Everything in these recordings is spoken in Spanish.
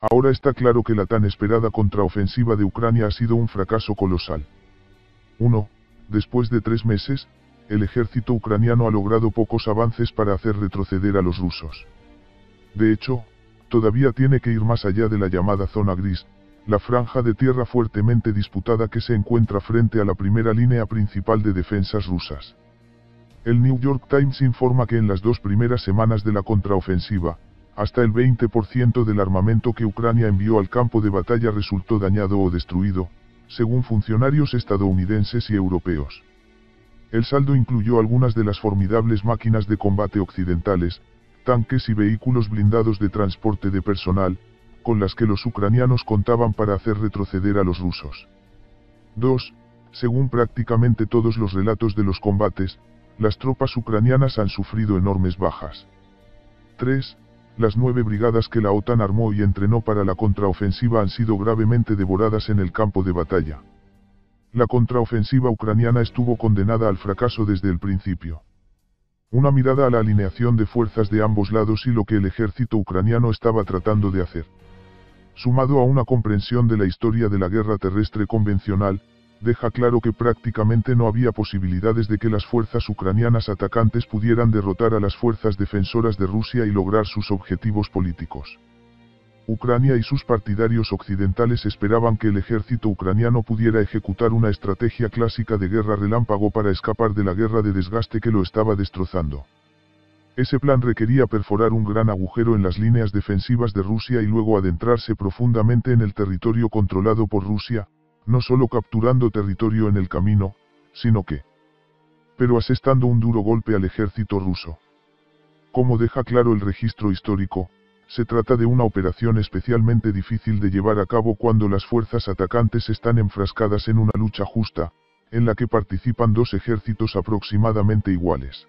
Ahora está claro que la tan esperada contraofensiva de Ucrania ha sido un fracaso colosal. 1. Después de 3 meses, el ejército ucraniano ha logrado pocos avances para hacer retroceder a los rusos. De hecho, todavía tiene que ir más allá de la llamada zona gris, la franja de tierra fuertemente disputada que se encuentra frente a la primera línea principal de defensas rusas. El New York Times informa que en las 2 primeras semanas de la contraofensiva, hasta el 20% del armamento que Ucrania envió al campo de batalla resultó dañado o destruido, según funcionarios estadounidenses y europeos. El saldo incluyó algunas de las formidables máquinas de combate occidentales, tanques y vehículos blindados de transporte de personal, con las que los ucranianos contaban para hacer retroceder a los rusos. 2. Según prácticamente todos los relatos de los combates, las tropas ucranianas han sufrido enormes bajas. 3. Las 9 brigadas que la OTAN armó y entrenó para la contraofensiva han sido gravemente devoradas en el campo de batalla. La contraofensiva ucraniana estuvo condenada al fracaso desde el principio. Una mirada a la alineación de fuerzas de ambos lados y lo que el ejército ucraniano estaba tratando de hacer, sumado a una comprensión de la historia de la guerra terrestre convencional, deja claro que prácticamente no había posibilidades de que las fuerzas ucranianas atacantes pudieran derrotar a las fuerzas defensoras de Rusia y lograr sus objetivos políticos. Ucrania y sus partidarios occidentales esperaban que el ejército ucraniano pudiera ejecutar una estrategia clásica de guerra relámpago para escapar de la guerra de desgaste que lo estaba destrozando. Ese plan requería perforar un gran agujero en las líneas defensivas de Rusia y luego adentrarse profundamente en el territorio controlado por Rusia, no solo capturando territorio en el camino, sino que, pero asestando un duro golpe al ejército ruso. Como deja claro el registro histórico, se trata de una operación especialmente difícil de llevar a cabo cuando las fuerzas atacantes están enfrascadas en una lucha justa, en la que participan 2 ejércitos aproximadamente iguales.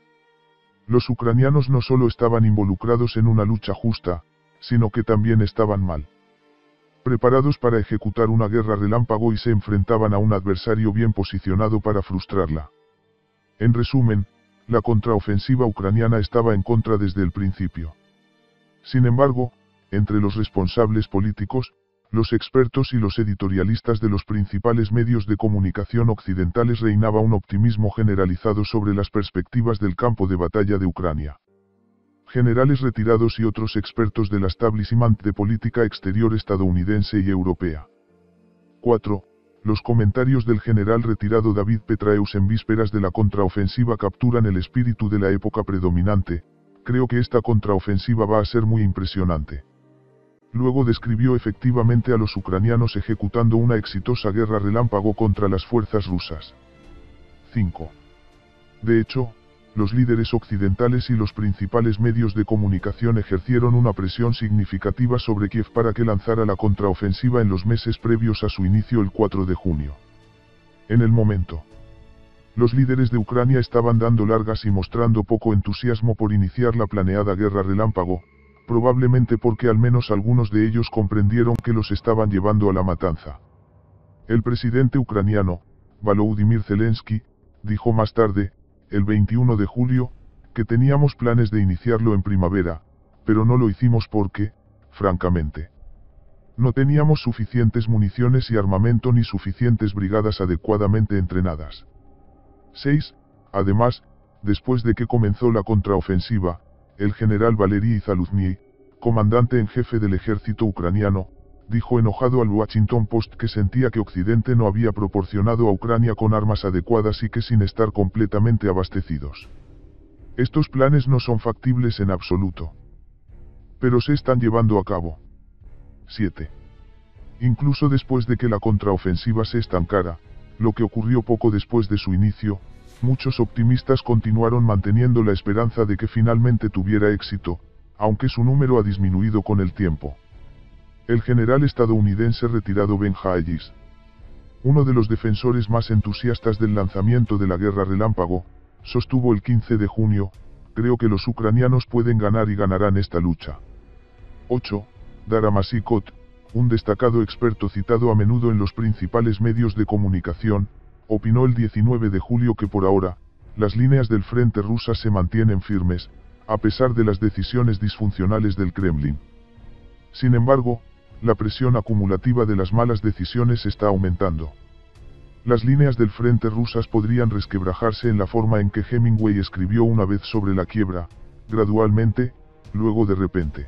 Los ucranianos no solo estaban involucrados en una lucha justa, sino que también estaban mal preparados para ejecutar una guerra relámpago y se enfrentaban a un adversario bien posicionado para frustrarla. En resumen, la contraofensiva ucraniana estaba en contra desde el principio. Sin embargo, entre los responsables políticos, los expertos y los editorialistas de los principales medios de comunicación occidentales reinaba un optimismo generalizado sobre las perspectivas del campo de batalla de Ucrania. Generales retirados y otros expertos del establishment de política exterior estadounidense y europea. 4. Los comentarios del general retirado David Petraeus en vísperas de la contraofensiva capturan el espíritu de la época predominante. Creo que esta contraofensiva va a ser muy impresionante. Luego describió efectivamente a los ucranianos ejecutando una exitosa guerra relámpago contra las fuerzas rusas. 5. De hecho, los líderes occidentales y los principales medios de comunicación ejercieron una presión significativa sobre Kiev para que lanzara la contraofensiva en los meses previos a su inicio el 4 de junio. En el momento, los líderes de Ucrania estaban dando largas y mostrando poco entusiasmo por iniciar la planeada guerra relámpago, probablemente porque al menos algunos de ellos comprendieron que los estaban llevando a la matanza. El presidente ucraniano, Volodymyr Zelensky, dijo más tarde, el 21 de julio, que teníamos planes de iniciarlo en primavera, pero no lo hicimos porque, francamente, no teníamos suficientes municiones y armamento ni suficientes brigadas adecuadamente entrenadas. 6. Además, después de que comenzó la contraofensiva, el general Valery Zaluzny, comandante en jefe del ejército ucraniano, dijo enojado al Washington Post que sentía que Occidente no había proporcionado a Ucrania con armas adecuadas y que sin estar completamente abastecidos. Estos planes no son factibles en absoluto. Pero se están llevando a cabo. 7. Incluso después de que la contraofensiva se estancara, lo que ocurrió poco después de su inicio, muchos optimistas continuaron manteniendo la esperanza de que finalmente tuviera éxito, aunque su número ha disminuido con el tiempo. El general estadounidense retirado Ben Hayes, uno de los defensores más entusiastas del lanzamiento de la guerra relámpago, sostuvo el 15 de junio, creo que los ucranianos pueden ganar y ganarán esta lucha. 8. Dara Masikot, un destacado experto citado a menudo en los principales medios de comunicación, opinó el 19 de julio que por ahora, las líneas del frente rusas se mantienen firmes, a pesar de las decisiones disfuncionales del Kremlin. Sin embargo, La presión acumulativa de las malas decisiones está aumentando. Las líneas del frente rusas podrían resquebrajarse en la forma en que Hemingway escribió una vez sobre la quiebra, gradualmente, luego de repente.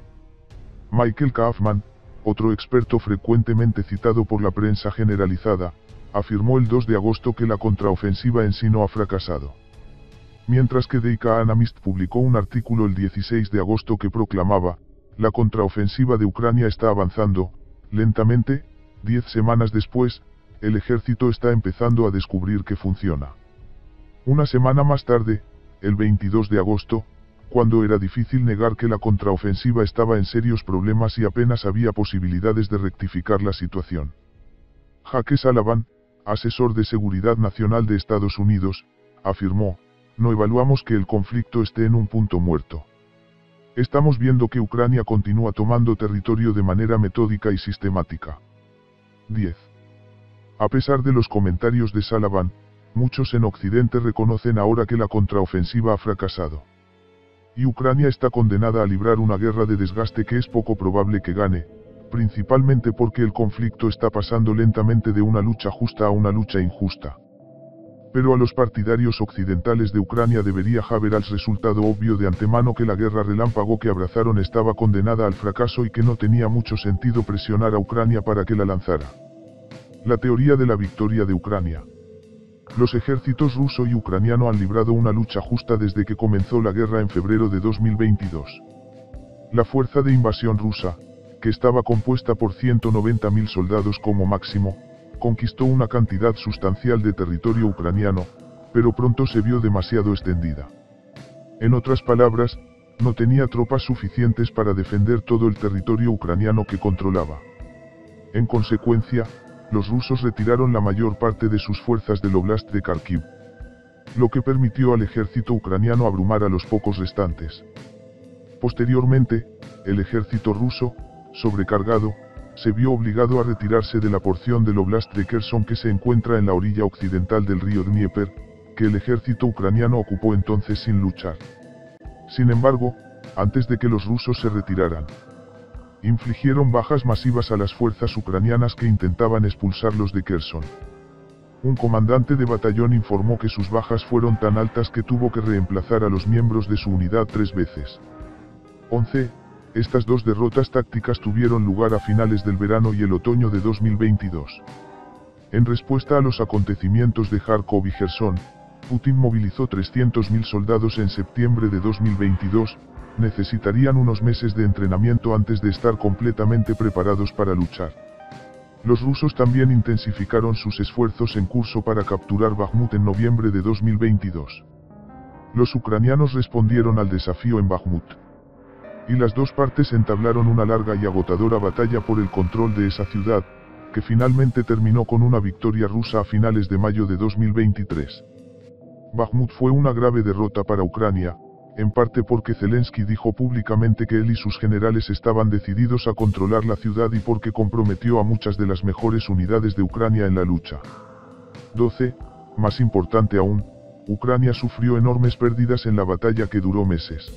Michael Kaufman, otro experto frecuentemente citado por la prensa generalizada, afirmó el 2 de agosto que la contraofensiva en sí no ha fracasado. Mientras que The Economist publicó un artículo el 16 de agosto que proclamaba, la contraofensiva de Ucrania está avanzando, lentamente, 10 semanas después, el ejército está empezando a descubrir que funciona. Una semana más tarde, el 22 de agosto, cuando era difícil negar que la contraofensiva estaba en serios problemas y apenas había posibilidades de rectificar la situación. Jake Sullivan, asesor de Seguridad Nacional de Estados Unidos, afirmó, no evaluamos que el conflicto esté en un punto muerto. Estamos viendo que Ucrania continúa tomando territorio de manera metódica y sistemática. 10. A pesar de los comentarios de Sullivan, muchos en Occidente reconocen ahora que la contraofensiva ha fracasado. Y Ucrania está condenada a librar una guerra de desgaste que es poco probable que gane, principalmente porque el conflicto está pasando lentamente de una lucha justa a una lucha injusta. Pero a los partidarios occidentales de Ucrania debería haber resultado obvio de antemano que la guerra relámpago que abrazaron estaba condenada al fracaso y que no tenía mucho sentido presionar a Ucrania para que la lanzara. La teoría de la victoria de Ucrania. Los ejércitos ruso y ucraniano han librado una lucha justa desde que comenzó la guerra en febrero de 2022. La fuerza de invasión rusa, que estaba compuesta por 190.000 soldados como máximo, conquistó una cantidad sustancial de territorio ucraniano, pero pronto se vio demasiado extendida. En otras palabras, no tenía tropas suficientes para defender todo el territorio ucraniano que controlaba. En consecuencia, los rusos retiraron la mayor parte de sus fuerzas del Oblast de Kharkiv, lo que permitió al ejército ucraniano abrumar a los pocos restantes. Posteriormente, el ejército ruso, sobrecargado, se vio obligado a retirarse de la porción del Oblast de Kherson que se encuentra en la orilla occidental del río Dnieper, que el ejército ucraniano ocupó entonces sin luchar. Sin embargo, antes de que los rusos se retiraran, infligieron bajas masivas a las fuerzas ucranianas que intentaban expulsarlos de Kherson. Un comandante de batallón informó que sus bajas fueron tan altas que tuvo que reemplazar a los miembros de su unidad 3 veces. 11. Estas dos derrotas tácticas tuvieron lugar a finales del verano y el otoño de 2022. En respuesta a los acontecimientos de Kharkov y Gerson, Putin movilizó 300.000 soldados en septiembre de 2022, necesitarían unos meses de entrenamiento antes de estar completamente preparados para luchar. Los rusos también intensificaron sus esfuerzos en curso para capturar Bakhmut en noviembre de 2022. Los ucranianos respondieron al desafío en Bakhmut. Y las dos partes entablaron una larga y agotadora batalla por el control de esa ciudad, que finalmente terminó con una victoria rusa a finales de mayo de 2023. Bakhmut fue una grave derrota para Ucrania, en parte porque Zelensky dijo públicamente que él y sus generales estaban decididos a controlar la ciudad y porque comprometió a muchas de las mejores unidades de Ucrania en la lucha. 12. Más importante aún, Ucrania sufrió enormes pérdidas en la batalla que duró meses.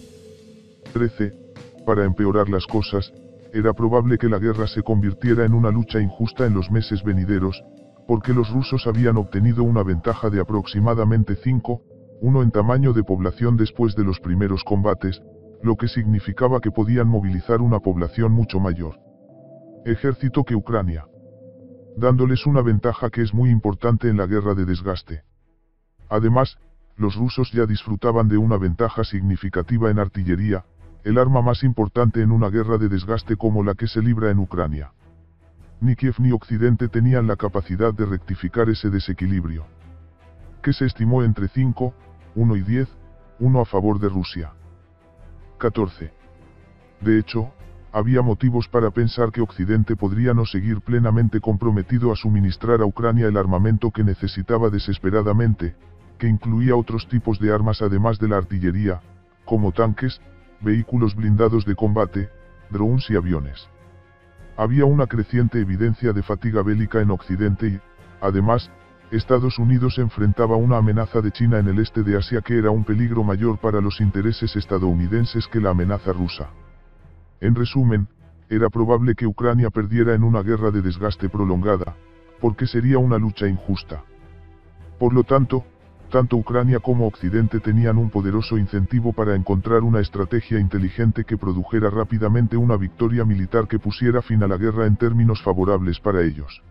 13. Para empeorar las cosas, era probable que la guerra se convirtiera en una lucha injusta en los meses venideros, porque los rusos habían obtenido una ventaja de aproximadamente 5:1 en tamaño de población después de los primeros combates, lo que significaba que podían movilizar una población mucho mayor ejército que Ucrania, dándoles una ventaja que es muy importante en la guerra de desgaste. Además, los rusos ya disfrutaban de una ventaja significativa en artillería, el arma más importante en una guerra de desgaste como la que se libra en Ucrania. Ni Kiev ni Occidente tenían la capacidad de rectificar ese desequilibrio, que se estimó entre 5:1 y 10:1 a favor de Rusia. 14. De hecho, había motivos para pensar que Occidente podría no seguir plenamente comprometido a suministrar a Ucrania el armamento que necesitaba desesperadamente, que incluía otros tipos de armas además de la artillería, como tanques, vehículos blindados de combate, drones y aviones. Había una creciente evidencia de fatiga bélica en Occidente y, además, Estados Unidos enfrentaba una amenaza de China en el este de Asia que era un peligro mayor para los intereses estadounidenses que la amenaza rusa. En resumen, era probable que Ucrania perdiera en una guerra de desgaste prolongada, porque sería una lucha injusta. Por lo tanto, tanto Ucrania como Occidente tenían un poderoso incentivo para encontrar una estrategia inteligente que produjera rápidamente una victoria militar que pusiera fin a la guerra en términos favorables para ellos.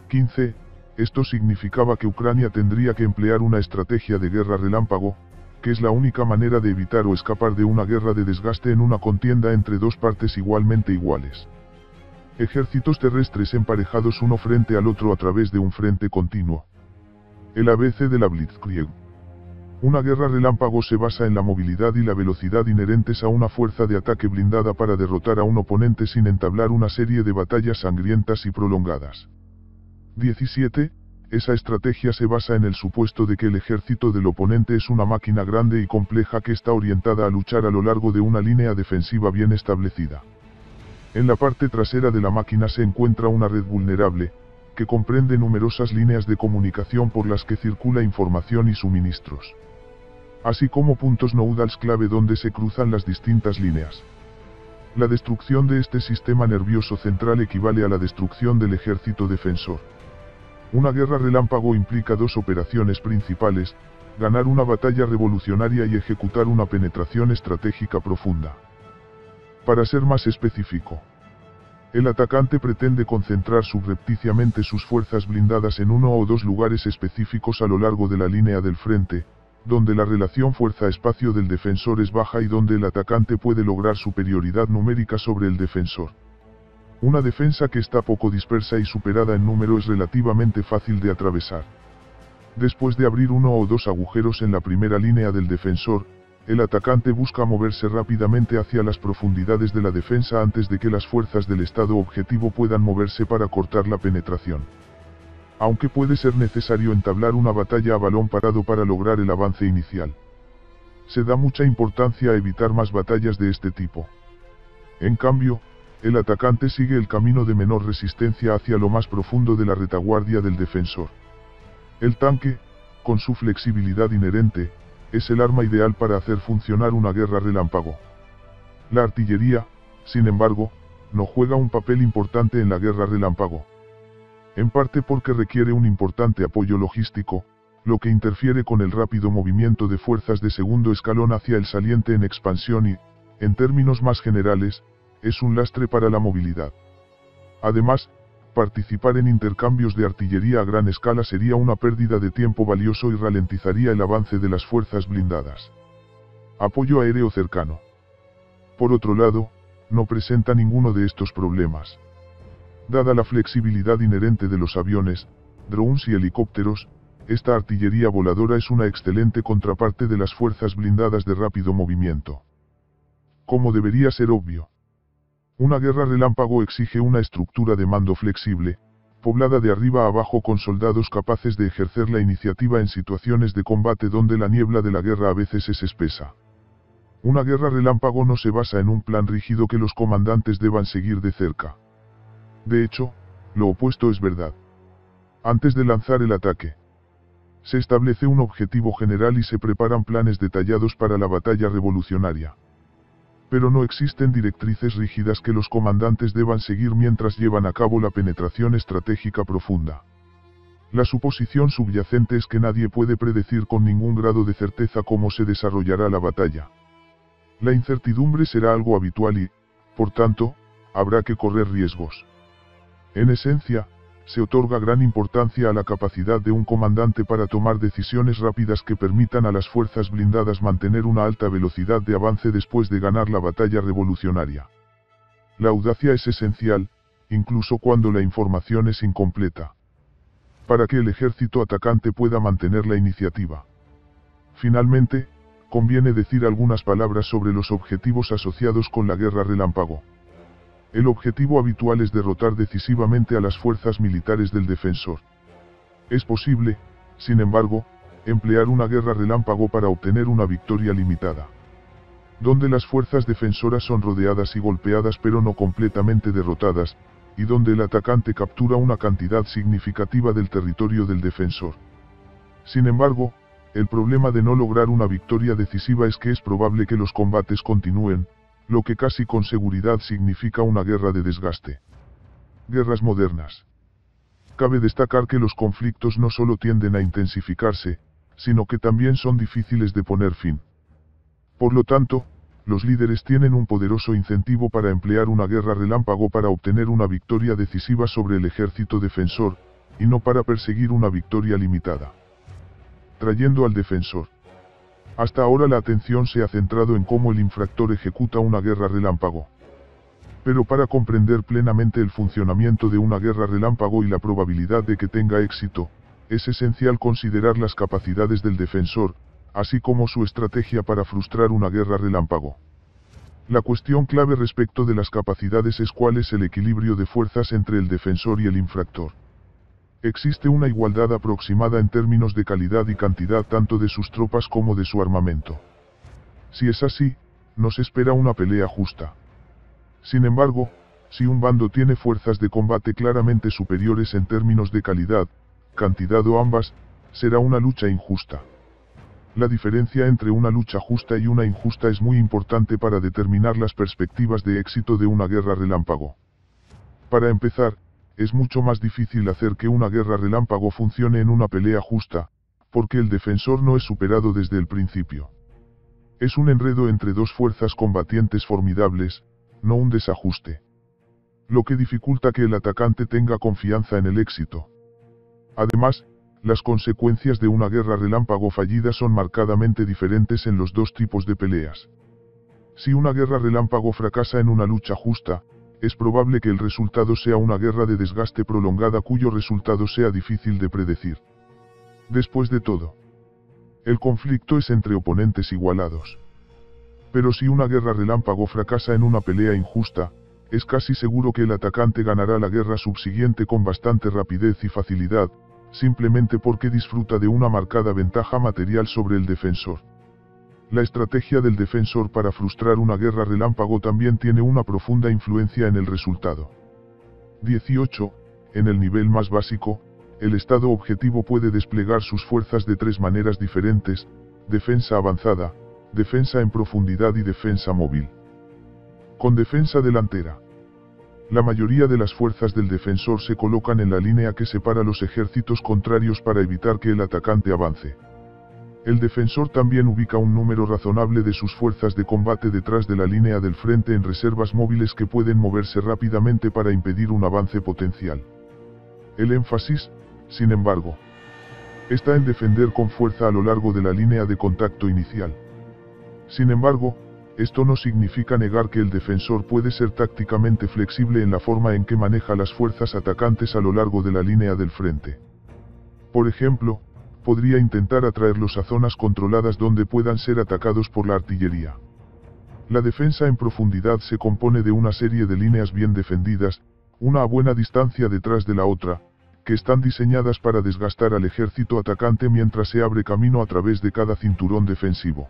15. Esto significaba que Ucrania tendría que emplear una estrategia de guerra relámpago, que es la única manera de evitar o escapar de una guerra de desgaste en una contienda entre dos partes igualmente iguales. Ejércitos terrestres emparejados uno frente al otro a través de un frente continuo. El ABC de la Blitzkrieg. Una guerra relámpago se basa en la movilidad y la velocidad inherentes a una fuerza de ataque blindada para derrotar a un oponente sin entablar una serie de batallas sangrientas y prolongadas. 17. Esa estrategia se basa en el supuesto de que el ejército del oponente es una máquina grande y compleja que está orientada a luchar a lo largo de una línea defensiva bien establecida. En la parte trasera de la máquina se encuentra una red vulnerable, que comprende numerosas líneas de comunicación por las que circula información y suministros, así como puntos nodales clave donde se cruzan las distintas líneas. La destrucción de este sistema nervioso central equivale a la destrucción del ejército defensor. Una guerra relámpago implica dos operaciones principales: ganar una batalla revolucionaria y ejecutar una penetración estratégica profunda. Para ser más específico, el atacante pretende concentrar subrepticiamente sus fuerzas blindadas en uno o dos lugares específicos a lo largo de la línea del frente, donde la relación fuerza-espacio del defensor es baja y donde el atacante puede lograr superioridad numérica sobre el defensor. Una defensa que está poco dispersa y superada en número es relativamente fácil de atravesar. Después de abrir uno o dos agujeros en la primera línea del defensor, el atacante busca moverse rápidamente hacia las profundidades de la defensa antes de que las fuerzas del estado objetivo puedan moverse para cortar la penetración. Aunque puede ser necesario entablar una batalla a balón parado para lograr el avance inicial, se da mucha importancia a evitar más batallas de este tipo. En cambio, el atacante sigue el camino de menor resistencia hacia lo más profundo de la retaguardia del defensor. El tanque, con su flexibilidad inherente, es el arma ideal para hacer funcionar una guerra relámpago. La artillería, sin embargo, no juega un papel importante en la guerra relámpago. En parte porque requiere un importante apoyo logístico, lo que interfiere con el rápido movimiento de fuerzas de segundo escalón hacia el saliente en expansión y, en términos más generales, es un lastre para la movilidad. Además, participar en intercambios de artillería a gran escala sería una pérdida de tiempo valioso y ralentizaría el avance de las fuerzas blindadas. Apoyo aéreo cercano. Por otro lado, no presenta ninguno de estos problemas. Dada la flexibilidad inherente de los aviones, drones y helicópteros, esta artillería voladora es una excelente contraparte de las fuerzas blindadas de rápido movimiento. Como debería ser obvio, una guerra relámpago exige una estructura de mando flexible, poblada de arriba a abajo con soldados capaces de ejercer la iniciativa en situaciones de combate donde la niebla de la guerra a veces es espesa. Una guerra relámpago no se basa en un plan rígido que los comandantes deban seguir de cerca. De hecho, lo opuesto es verdad. Antes de lanzar el ataque, se establece un objetivo general y se preparan planes detallados para la batalla revolucionaria. Pero no existen directrices rígidas que los comandantes deban seguir mientras llevan a cabo la penetración estratégica profunda. La suposición subyacente es que nadie puede predecir con ningún grado de certeza cómo se desarrollará la batalla. La incertidumbre será algo habitual y, por tanto, habrá que correr riesgos. En esencia, se otorga gran importancia a la capacidad de un comandante para tomar decisiones rápidas que permitan a las fuerzas blindadas mantener una alta velocidad de avance después de ganar la batalla revolucionaria. La audacia es esencial, incluso cuando la información es incompleta, para que el ejército atacante pueda mantener la iniciativa. Finalmente, conviene decir algunas palabras sobre los objetivos asociados con la guerra relámpago. El objetivo habitual es derrotar decisivamente a las fuerzas militares del defensor. Es posible, sin embargo, emplear una guerra relámpago para obtener una victoria limitada, donde las fuerzas defensoras son rodeadas y golpeadas pero no completamente derrotadas, y donde el atacante captura una cantidad significativa del territorio del defensor. Sin embargo, el problema de no lograr una victoria decisiva es que es probable que los combates continúen, lo que casi con seguridad significa una guerra de desgaste. Guerras modernas. Cabe destacar que los conflictos no solo tienden a intensificarse, sino que también son difíciles de poner fin. Por lo tanto, los líderes tienen un poderoso incentivo para emplear una guerra relámpago para obtener una victoria decisiva sobre el ejército defensor, y no para perseguir una victoria limitada. Trayendo al defensor. Hasta ahora la atención se ha centrado en cómo el infractor ejecuta una guerra relámpago. Pero para comprender plenamente el funcionamiento de una guerra relámpago y la probabilidad de que tenga éxito, es esencial considerar las capacidades del defensor, así como su estrategia para frustrar una guerra relámpago. La cuestión clave respecto de las capacidades es cuál es el equilibrio de fuerzas entre el defensor y el infractor. Existe una igualdad aproximada en términos de calidad y cantidad tanto de sus tropas como de su armamento. Si es así, nos espera una pelea justa. Sin embargo, si un bando tiene fuerzas de combate claramente superiores en términos de calidad, cantidad o ambas, será una lucha injusta. La diferencia entre una lucha justa y una injusta es muy importante para determinar las perspectivas de éxito de una guerra relámpago. Para empezar, es mucho más difícil hacer que una guerra relámpago funcione en una pelea justa, porque el defensor no es superado desde el principio. Es un enredo entre dos fuerzas combatientes formidables, no un desajuste. Lo que dificulta que el atacante tenga confianza en el éxito. Además, las consecuencias de una guerra relámpago fallida son marcadamente diferentes en los dos tipos de peleas. Si una guerra relámpago fracasa en una lucha justa, es probable que el resultado sea una guerra de desgaste prolongada cuyo resultado sea difícil de predecir. Después de todo, el conflicto es entre oponentes igualados. Pero si una guerra relámpago fracasa en una pelea injusta, es casi seguro que el atacante ganará la guerra subsiguiente con bastante rapidez y facilidad, simplemente porque disfruta de una marcada ventaja material sobre el defensor. La estrategia del defensor para frustrar una guerra relámpago también tiene una profunda influencia en el resultado. 18. En el nivel más básico, el estado objetivo puede desplegar sus fuerzas de tres maneras diferentes: defensa avanzada, defensa en profundidad y defensa móvil. Con defensa delantera. La mayoría de las fuerzas del defensor se colocan en la línea que separa los ejércitos contrarios para evitar que el atacante avance. El defensor también ubica un número razonable de sus fuerzas de combate detrás de la línea del frente en reservas móviles que pueden moverse rápidamente para impedir un avance potencial. El énfasis, sin embargo, está en defender con fuerza a lo largo de la línea de contacto inicial. Sin embargo, esto no significa negar que el defensor puede ser tácticamente flexible en la forma en que maneja las fuerzas atacantes a lo largo de la línea del frente. Por ejemplo, podría intentar atraerlos a zonas controladas donde puedan ser atacados por la artillería. La defensa en profundidad se compone de una serie de líneas bien defendidas, una a buena distancia detrás de la otra, que están diseñadas para desgastar al ejército atacante mientras se abre camino a través de cada cinturón defensivo.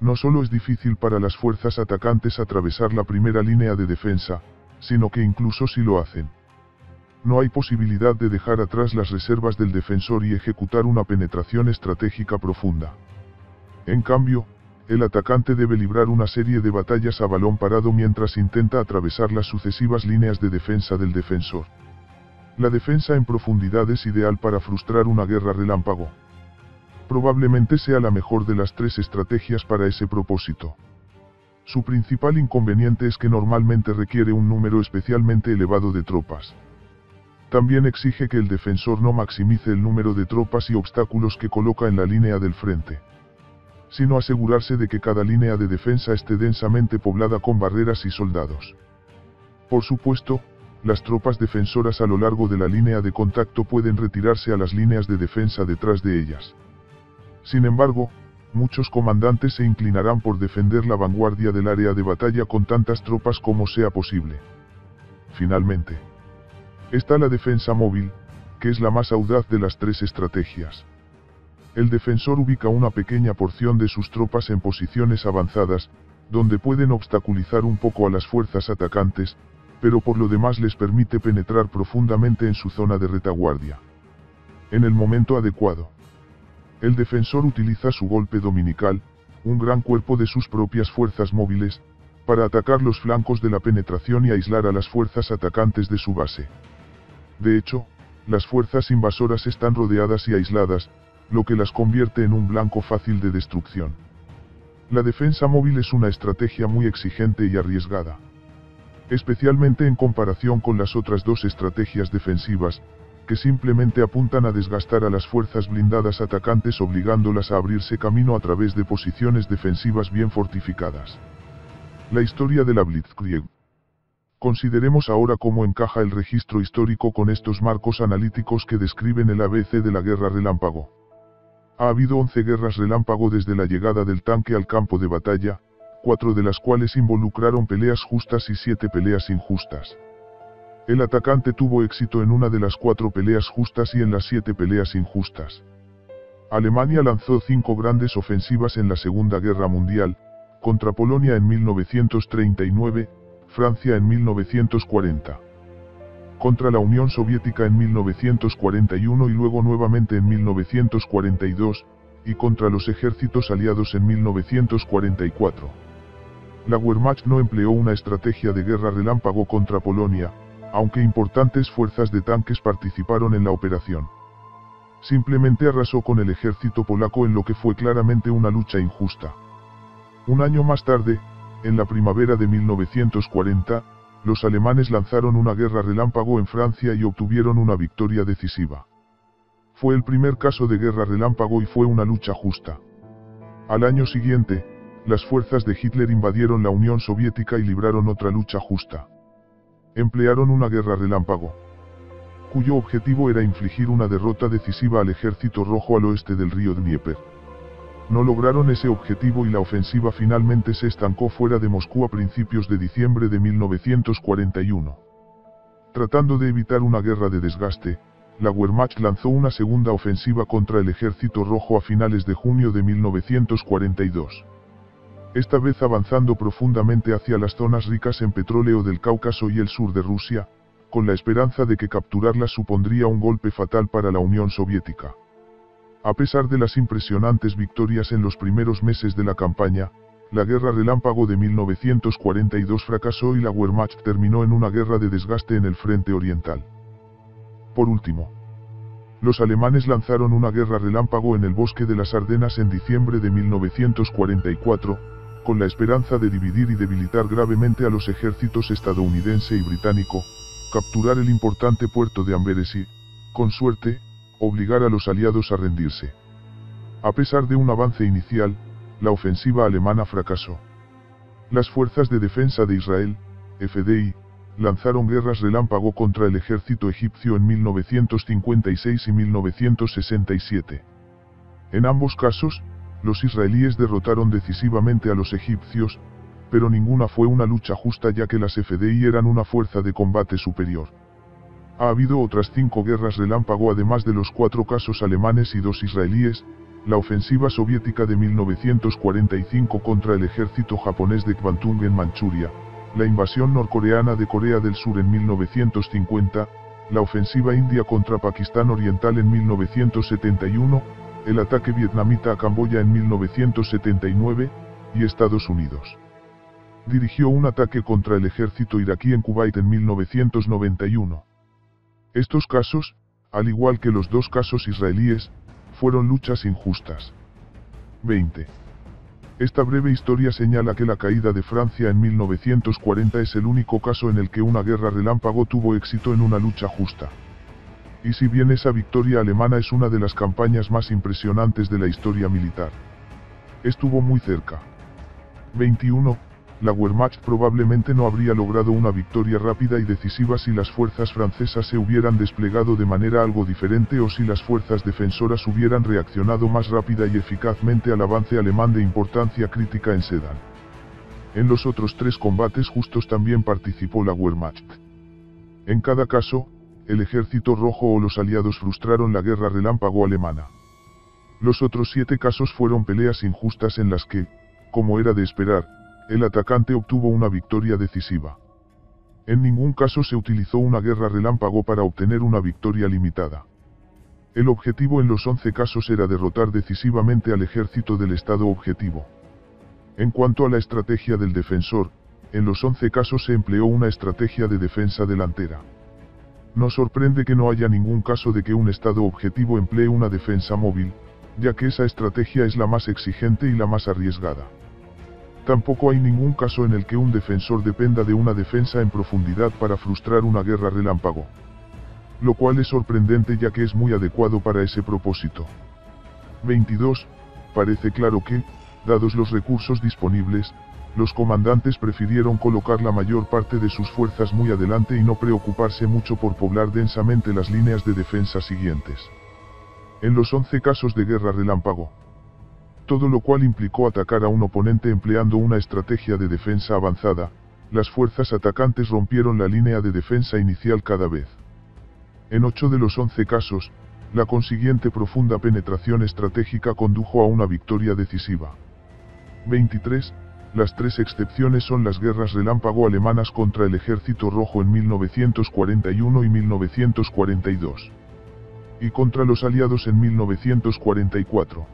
No solo es difícil para las fuerzas atacantes atravesar la primera línea de defensa, sino que incluso si lo hacen, no hay posibilidad de dejar atrás las reservas del defensor y ejecutar una penetración estratégica profunda. En cambio, el atacante debe librar una serie de batallas a balón parado mientras intenta atravesar las sucesivas líneas de defensa del defensor. La defensa en profundidad es ideal para frustrar una guerra relámpago. Probablemente sea la mejor de las tres estrategias para ese propósito. Su principal inconveniente es que normalmente requiere un número especialmente elevado de tropas. También exige que el defensor no maximice el número de tropas y obstáculos que coloca en la línea del frente, sino asegurarse de que cada línea de defensa esté densamente poblada con barreras y soldados. Por supuesto, las tropas defensoras a lo largo de la línea de contacto pueden retirarse a las líneas de defensa detrás de ellas. Sin embargo, muchos comandantes se inclinarán por defender la vanguardia del área de batalla con tantas tropas como sea posible. Finalmente, está la defensa móvil, que es la más audaz de las tres estrategias. El defensor ubica una pequeña porción de sus tropas en posiciones avanzadas, donde pueden obstaculizar un poco a las fuerzas atacantes, pero por lo demás les permite penetrar profundamente en su zona de retaguardia. En el momento adecuado, el defensor utiliza su golpe dominical, un gran cuerpo de sus propias fuerzas móviles, para atacar los flancos de la penetración y aislar a las fuerzas atacantes de su base. De hecho, las fuerzas invasoras están rodeadas y aisladas, lo que las convierte en un blanco fácil de destrucción. La defensa móvil es una estrategia muy exigente y arriesgada, especialmente en comparación con las otras dos estrategias defensivas, que simplemente apuntan a desgastar a las fuerzas blindadas atacantes obligándolas a abrirse camino a través de posiciones defensivas bien fortificadas. La historia de la Blitzkrieg. Consideremos ahora cómo encaja el registro histórico con estos marcos analíticos que describen el ABC de la guerra relámpago. Ha habido 11 guerras relámpago desde la llegada del tanque al campo de batalla, 4 de las cuales involucraron peleas justas y 7 peleas injustas. El atacante tuvo éxito en una de las 4 peleas justas y en las 7 peleas injustas. Alemania lanzó 5 grandes ofensivas en la Segunda Guerra Mundial, contra Polonia en 1939, Francia en 1940. Contra la Unión Soviética en 1941 y luego nuevamente en 1942, y contra los ejércitos aliados en 1944. La Wehrmacht no empleó una estrategia de guerra relámpago contra Polonia, aunque importantes fuerzas de tanques participaron en la operación. Simplemente arrasó con el ejército polaco en lo que fue claramente una lucha injusta. Un año más tarde, en la primavera de 1940, los alemanes lanzaron una guerra relámpago en Francia y obtuvieron una victoria decisiva. Fue el primer caso de guerra relámpago y fue una lucha justa. Al año siguiente, las fuerzas de Hitler invadieron la Unión Soviética y libraron otra lucha justa. Emplearon una guerra relámpago, cuyo objetivo era infligir una derrota decisiva al Ejército Rojo al oeste del río Dnieper. No lograron ese objetivo y la ofensiva finalmente se estancó fuera de Moscú a principios de diciembre de 1941. Tratando de evitar una guerra de desgaste, la Wehrmacht lanzó una segunda ofensiva contra el Ejército Rojo a finales de junio de 1942. Esta vez avanzando profundamente hacia las zonas ricas en petróleo del Cáucaso y el sur de Rusia, con la esperanza de que capturarlas supondría un golpe fatal para la Unión Soviética. A pesar de las impresionantes victorias en los primeros meses de la campaña, la guerra relámpago de 1942 fracasó y la Wehrmacht terminó en una guerra de desgaste en el frente oriental. Por último, los alemanes lanzaron una guerra relámpago en el bosque de las Ardenas en diciembre de 1944, con la esperanza de dividir y debilitar gravemente a los ejércitos estadounidense y británico, capturar el importante puerto de Amberes y, con suerte, obligar a los aliados a rendirse. A pesar de un avance inicial, la ofensiva alemana fracasó. Las Fuerzas de Defensa de Israel, FDI, lanzaron guerras relámpago contra el ejército egipcio en 1956 y 1967. En ambos casos, los israelíes derrotaron decisivamente a los egipcios, pero ninguna fue una lucha justa ya que las FDI eran una fuerza de combate superior. Ha habido otras 5 guerras relámpago además de los 4 casos alemanes y 2 israelíes, la ofensiva soviética de 1945 contra el ejército japonés de Kwantung en Manchuria, la invasión norcoreana de Corea del Sur en 1950, la ofensiva india contra Pakistán Oriental en 1971, el ataque vietnamita a Camboya en 1979, y Estados Unidos. Dirigió un ataque contra el ejército iraquí en Kuwait en 1991. Estos casos, al igual que los 2 casos israelíes, fueron luchas injustas. 20. Esta breve historia señala que la caída de Francia en 1940 es el único caso en el que una guerra relámpago tuvo éxito en una lucha justa. Y si bien esa victoria alemana es una de las campañas más impresionantes de la historia militar, estuvo muy cerca. 21. La Wehrmacht probablemente no habría logrado una victoria rápida y decisiva si las fuerzas francesas se hubieran desplegado de manera algo diferente o si las fuerzas defensoras hubieran reaccionado más rápida y eficazmente al avance alemán de importancia crítica en Sedan. En los otros 3 combates justos también participó la Wehrmacht. En cada caso, el Ejército Rojo o los aliados frustraron la guerra relámpago alemana. Los otros 7 casos fueron peleas injustas en las que, como era de esperar, el atacante obtuvo una victoria decisiva. En ningún caso se utilizó una guerra relámpago para obtener una victoria limitada. El objetivo en los 11 casos era derrotar decisivamente al ejército del Estado objetivo. En cuanto a la estrategia del defensor, en los 11 casos se empleó una estrategia de defensa delantera. No sorprende que no haya ningún caso de que un Estado objetivo emplee una defensa móvil, ya que esa estrategia es la más exigente y la más arriesgada. Tampoco hay ningún caso en el que un defensor dependa de una defensa en profundidad para frustrar una guerra relámpago. Lo cual es sorprendente ya que es muy adecuado para ese propósito. 22. Parece claro que, dados los recursos disponibles, los comandantes prefirieron colocar la mayor parte de sus fuerzas muy adelante y no preocuparse mucho por poblar densamente las líneas de defensa siguientes. En los 11 casos de guerra relámpago. Todo lo cual implicó atacar a un oponente empleando una estrategia de defensa avanzada, las fuerzas atacantes rompieron la línea de defensa inicial cada vez. En 8 de los 11 casos, la consiguiente profunda penetración estratégica condujo a una victoria decisiva. 23. Las 3 excepciones son las guerras relámpago alemanas contra el Ejército Rojo en 1941 y 1942. Y contra los aliados en 1944.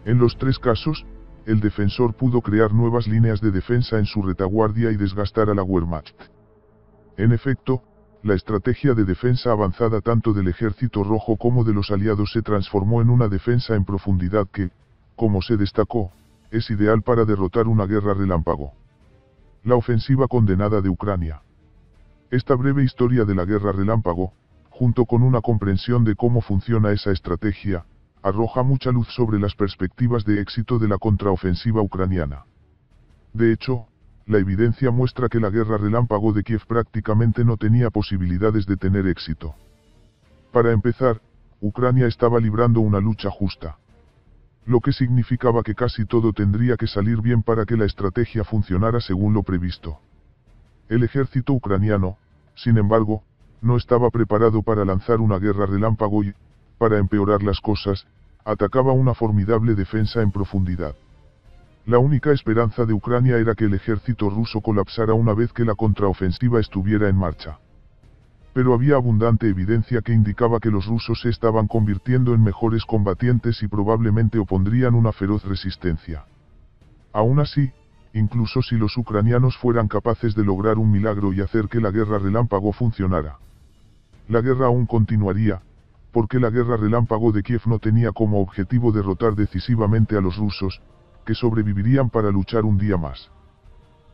En los 3 casos, el defensor pudo crear nuevas líneas de defensa en su retaguardia y desgastar a la Wehrmacht. En efecto, la estrategia de defensa avanzada tanto del Ejército Rojo como de los aliados se transformó en una defensa en profundidad que, como se destacó, es ideal para derrotar una guerra relámpago. La ofensiva condenada de Ucrania. Esta breve historia de la guerra relámpago, junto con una comprensión de cómo funciona esa estrategia, arroja mucha luz sobre las perspectivas de éxito de la contraofensiva ucraniana. De hecho, la evidencia muestra que la guerra relámpago de Kiev prácticamente no tenía posibilidades de tener éxito. Para empezar, Ucrania estaba librando una lucha justa. Lo que significaba que casi todo tendría que salir bien para que la estrategia funcionara según lo previsto. El ejército ucraniano, sin embargo, no estaba preparado para lanzar una guerra relámpago y, para empeorar las cosas, atacaba una formidable defensa en profundidad. La única esperanza de Ucrania era que el ejército ruso colapsara una vez que la contraofensiva estuviera en marcha. Pero había abundante evidencia que indicaba que los rusos se estaban convirtiendo en mejores combatientes y probablemente opondrían una feroz resistencia. Aún así, incluso si los ucranianos fueran capaces de lograr un milagro y hacer que la guerra relámpago funcionara, la guerra aún continuaría, porque la guerra relámpago de Kiev no tenía como objetivo derrotar decisivamente a los rusos, que sobrevivirían para luchar un día más.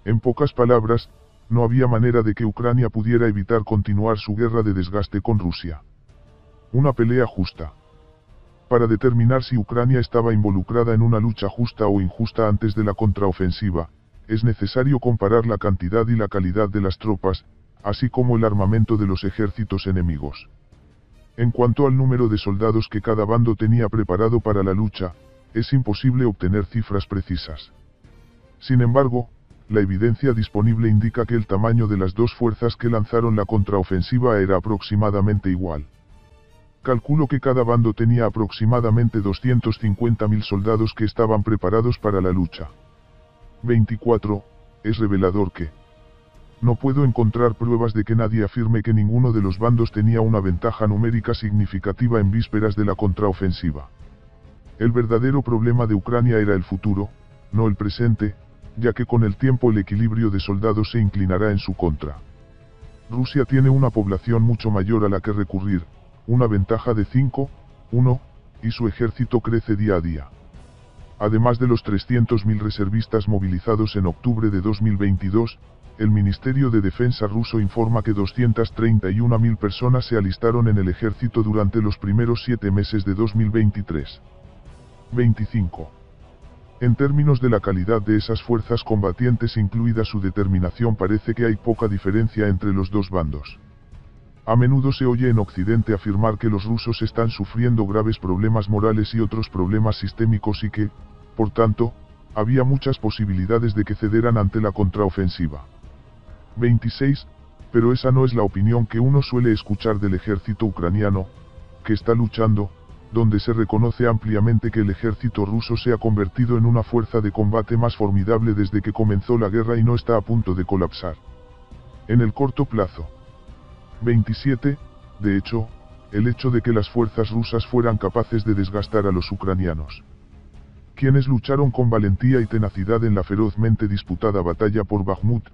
En pocas palabras, no había manera de que Ucrania pudiera evitar continuar su guerra de desgaste con Rusia. Una pelea justa. Para determinar si Ucrania estaba involucrada en una lucha justa o injusta antes de la contraofensiva, es necesario comparar la cantidad y la calidad de las tropas, así como el armamento de los ejércitos enemigos. En cuanto al número de soldados que cada bando tenía preparado para la lucha, es imposible obtener cifras precisas. Sin embargo, la evidencia disponible indica que el tamaño de las dos fuerzas que lanzaron la contraofensiva era aproximadamente igual. Calculo que cada bando tenía aproximadamente 250.000 soldados que estaban preparados para la lucha. 24. Es revelador que no puedo encontrar pruebas de que nadie afirme que ninguno de los bandos tenía una ventaja numérica significativa en vísperas de la contraofensiva. El verdadero problema de Ucrania era el futuro, no el presente, ya que con el tiempo el equilibrio de soldados se inclinará en su contra. Rusia tiene una población mucho mayor a la que recurrir, una ventaja de 5-1, y su ejército crece día a día. Además de los 300.000 reservistas movilizados en octubre de 2022, el Ministerio de Defensa ruso informa que 231.000 personas se alistaron en el ejército durante los primeros 7 meses de 2023. 25. En términos de la calidad de esas fuerzas combatientes incluida su determinación parece que hay poca diferencia entre los dos bandos. A menudo se oye en Occidente afirmar que los rusos están sufriendo graves problemas morales y otros problemas sistémicos y que, por tanto, había muchas posibilidades de que cederan ante la contraofensiva. 26. Pero esa no es la opinión que uno suele escuchar del ejército ucraniano, que está luchando, donde se reconoce ampliamente que el ejército ruso se ha convertido en una fuerza de combate más formidable desde que comenzó la guerra y no está a punto de colapsar. En el corto plazo. 27. De hecho, el hecho de que las fuerzas rusas fueran capaces de desgastar a los ucranianos quienes lucharon con valentía y tenacidad en la ferozmente disputada batalla por Bakhmut,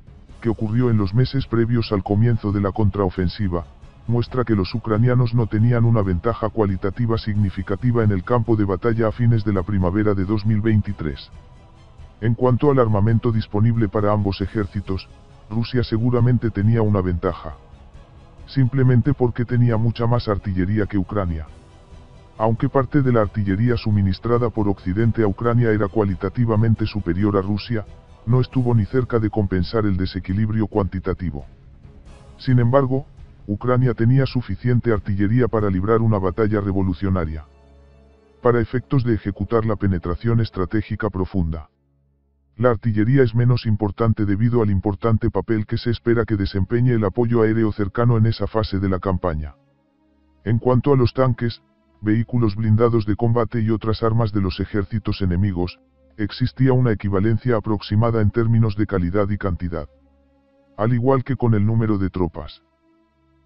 que ocurrió en los meses previos al comienzo de la contraofensiva, muestra que los ucranianos no tenían una ventaja cualitativa significativa en el campo de batalla a fines de la primavera de 2023. En cuanto al armamento disponible para ambos ejércitos, Rusia seguramente tenía una ventaja. Simplemente porque tenía mucha más artillería que Ucrania. Aunque parte de la artillería suministrada por Occidente a Ucrania era cualitativamente superior a Rusia, no estuvo ni cerca de compensar el desequilibrio cuantitativo. Sin embargo, Ucrania tenía suficiente artillería para librar una batalla revolucionaria. Para efectos de ejecutar la penetración estratégica profunda. La artillería es menos importante debido al importante papel que se espera que desempeñe el apoyo aéreo cercano en esa fase de la campaña. En cuanto a los tanques, vehículos blindados de combate y otras armas de los ejércitos enemigos, existía una equivalencia aproximada en términos de calidad y cantidad. Al igual que con el número de tropas.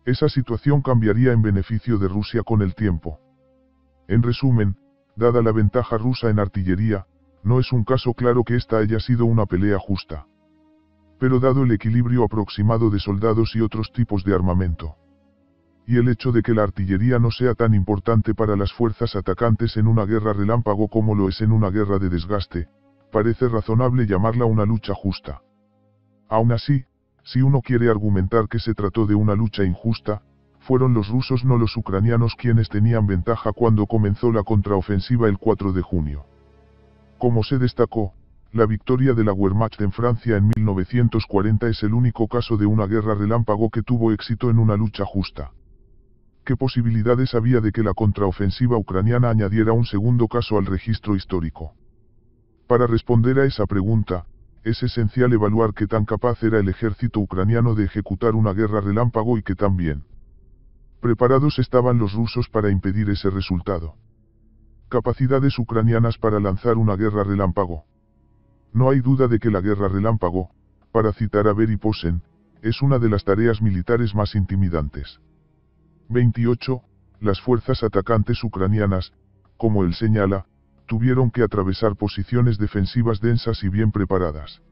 Esa situación cambiaría en beneficio de Rusia con el tiempo. En resumen, dada la ventaja rusa en artillería, no es un caso claro que esta haya sido una pelea justa. Pero dado el equilibrio aproximado de soldados y otros tipos de armamento, y el hecho de que la artillería no sea tan importante para las fuerzas atacantes en una guerra relámpago como lo es en una guerra de desgaste, parece razonable llamarla una lucha justa. Aún así, si uno quiere argumentar que se trató de una lucha injusta, fueron los rusos no los ucranianos quienes tenían ventaja cuando comenzó la contraofensiva el 4 de junio. Como se destacó, la victoria de la Wehrmacht en Francia en 1940 es el único caso de una guerra relámpago que tuvo éxito en una lucha justa. ¿Qué posibilidades había de que la contraofensiva ucraniana añadiera un segundo caso al registro histórico? Para responder a esa pregunta, es esencial evaluar qué tan capaz era el ejército ucraniano de ejecutar una guerra relámpago y qué tan bien preparados estaban los rusos para impedir ese resultado. Capacidades ucranianas para lanzar una guerra relámpago. No hay duda de que la guerra relámpago, para citar a Beri Posen, es una de las tareas militares más intimidantes. 28. Las fuerzas atacantes ucranianas, como él señala, tuvieron que atravesar posiciones defensivas densas y bien preparadas.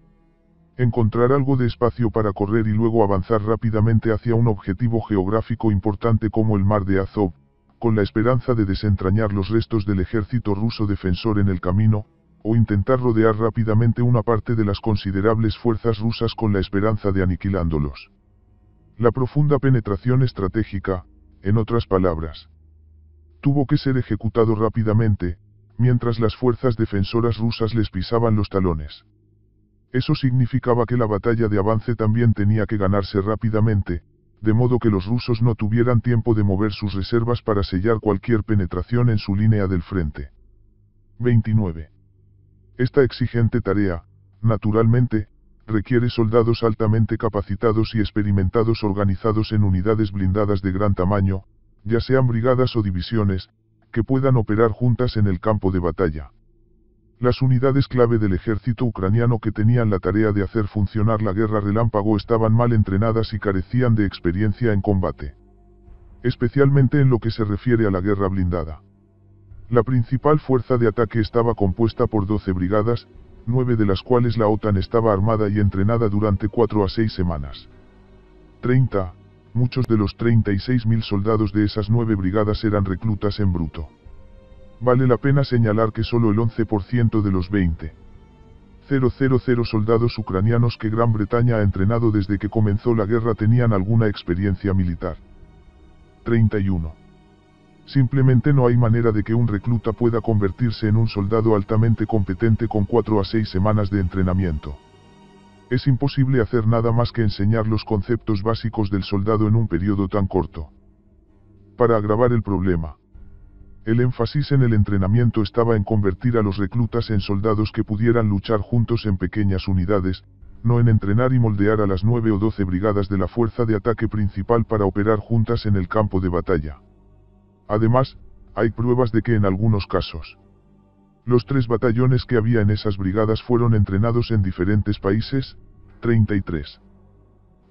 Encontrar algo de espacio para correr y luego avanzar rápidamente hacia un objetivo geográfico importante como el mar de Azov, con la esperanza de desentrañar los restos del ejército ruso defensor en el camino, o intentar rodear rápidamente una parte de las considerables fuerzas rusas con la esperanza de aniquilándolos. La profunda penetración estratégica, en otras palabras, tuvo que ser ejecutado rápidamente, mientras las fuerzas defensoras rusas les pisaban los talones. Eso significaba que la batalla de avance también tenía que ganarse rápidamente, de modo que los rusos no tuvieran tiempo de mover sus reservas para sellar cualquier penetración en su línea del frente. 29. Esta exigente tarea, naturalmente, requiere soldados altamente capacitados y experimentados organizados en unidades blindadas de gran tamaño, ya sean brigadas o divisiones, que puedan operar juntas en el campo de batalla. Las unidades clave del ejército ucraniano que tenían la tarea de hacer funcionar la guerra relámpago estaban mal entrenadas y carecían de experiencia en combate. Especialmente en lo que se refiere a la guerra blindada. La principal fuerza de ataque estaba compuesta por 12 brigadas, 9 de las cuales la OTAN estaba armada y entrenada durante 4 a 6 semanas. 30. Muchos de los 36.000 soldados de esas 9 brigadas eran reclutas en bruto. Vale la pena señalar que solo el 11% de los 20.000 soldados ucranianos que Gran Bretaña ha entrenado desde que comenzó la guerra tenían alguna experiencia militar. 31. Simplemente no hay manera de que un recluta pueda convertirse en un soldado altamente competente con 4 a 6 semanas de entrenamiento. Es imposible hacer nada más que enseñar los conceptos básicos del soldado en un periodo tan corto. Para agravar el problema, el énfasis en el entrenamiento estaba en convertir a los reclutas en soldados que pudieran luchar juntos en pequeñas unidades, no en entrenar y moldear a las 9 o 12 brigadas de la fuerza de ataque principal para operar juntas en el campo de batalla. Además, hay pruebas de que en algunos casos, los 3 batallones que había en esas brigadas fueron entrenados en diferentes países. 33.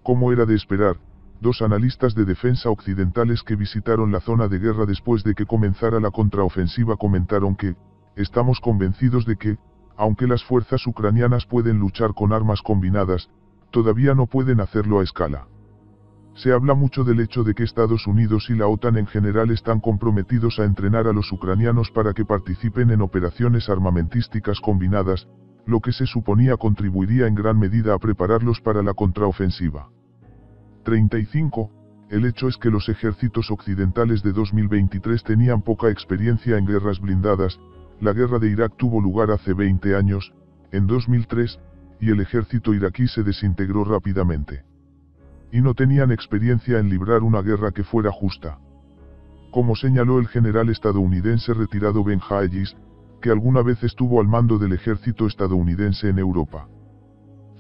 Como era de esperar, 2 analistas de defensa occidentales que visitaron la zona de guerra después de que comenzara la contraofensiva comentaron que, estamos convencidos de que, aunque las fuerzas ucranianas pueden luchar con armas combinadas, todavía no pueden hacerlo a escala. Se habla mucho del hecho de que Estados Unidos y la OTAN en general están comprometidos a entrenar a los ucranianos para que participen en operaciones armamentísticas combinadas, lo que se suponía contribuiría en gran medida a prepararlos para la contraofensiva. 35. El hecho es que los ejércitos occidentales de 2023 tenían poca experiencia en guerras blindadas. La guerra de Irak tuvo lugar hace 20 años, en 2003, y el ejército iraquí se desintegró rápidamente. Y no tenían experiencia en librar una guerra que fuera justa. Como señaló el general estadounidense retirado Ben Hayes, que alguna vez estuvo al mando del ejército estadounidense en Europa.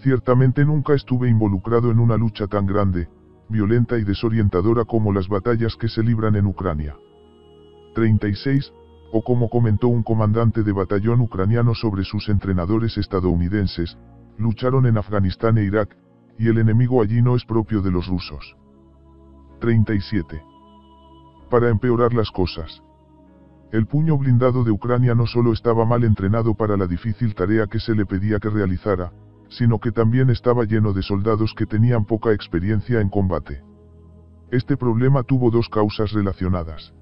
Ciertamente nunca estuve involucrado en una lucha tan grande, violenta y desorientadora como las batallas que se libran en Ucrania. 36. O como comentó un comandante de batallón ucraniano sobre sus entrenadores estadounidenses, lucharon en Afganistán e Irak, y el enemigo allí no es propio de los rusos. 37. Para empeorar las cosas. El puño blindado de Ucrania no solo estaba mal entrenado para la difícil tarea que se le pedía que realizara, sino que también estaba lleno de soldados que tenían poca experiencia en combate. Este problema tuvo dos causas relacionadas.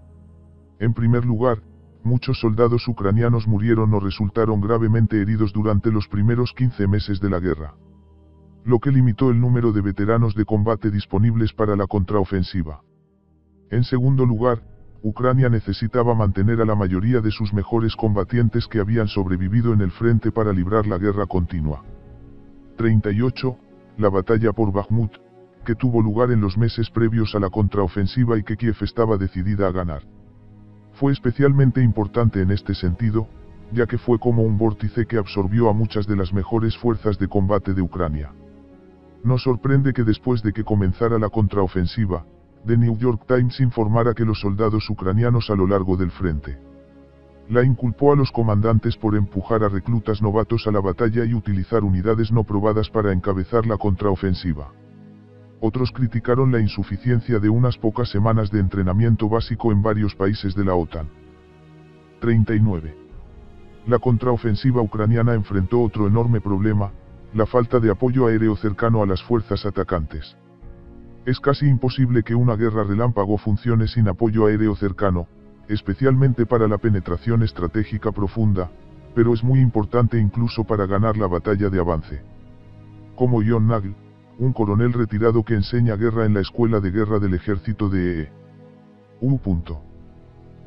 En primer lugar, muchos soldados ucranianos murieron o resultaron gravemente heridos durante los primeros 15 meses de la guerra, lo que limitó el número de veteranos de combate disponibles para la contraofensiva. En segundo lugar, Ucrania necesitaba mantener a la mayoría de sus mejores combatientes que habían sobrevivido en el frente para librar la guerra continua. 38. La batalla por Bakhmut, que tuvo lugar en los meses previos a la contraofensiva y que Kiev estaba decidida a ganar. Fue especialmente importante en este sentido, ya que fue como un vórtice que absorbió a muchas de las mejores fuerzas de combate de Ucrania. No sorprende que después de que comenzara la contraofensiva, The New York Times informara que los soldados ucranianos a lo largo del frente la inculpó a los comandantes por empujar a reclutas novatos a la batalla y utilizar unidades no probadas para encabezar la contraofensiva. Otros criticaron la insuficiencia de unas pocas semanas de entrenamiento básico en varios países de la OTAN. 39. La contraofensiva ucraniana enfrentó otro enorme problema, la falta de apoyo aéreo cercano a las fuerzas atacantes. Es casi imposible que una guerra relámpago funcione sin apoyo aéreo cercano, especialmente para la penetración estratégica profunda, pero es muy importante incluso para ganar la batalla de avance. Como John Nagl, un coronel retirado que enseña guerra en la Escuela de Guerra del Ejército de EU.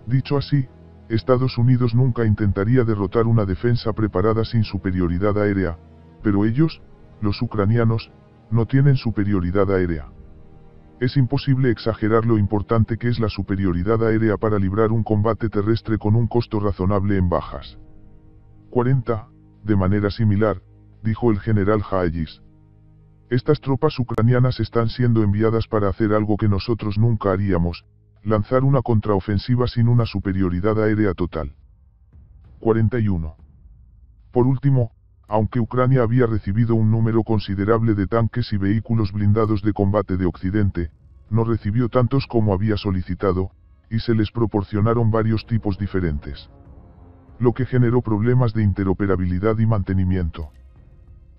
Dicho así, Estados Unidos nunca intentaría derrotar una defensa preparada sin superioridad aérea, pero ellos, los ucranianos, no tienen superioridad aérea. Es imposible exagerar lo importante que es la superioridad aérea para librar un combate terrestre con un costo razonable en bajas. 40. De manera similar, dijo el general Hayes. Estas tropas ucranianas están siendo enviadas para hacer algo que nosotros nunca haríamos, lanzar una contraofensiva sin una superioridad aérea total. 41. Por último, aunque Ucrania había recibido un número considerable de tanques y vehículos blindados de combate de Occidente, no recibió tantos como había solicitado, y se les proporcionaron varios tipos diferentes, lo que generó problemas de interoperabilidad y mantenimiento.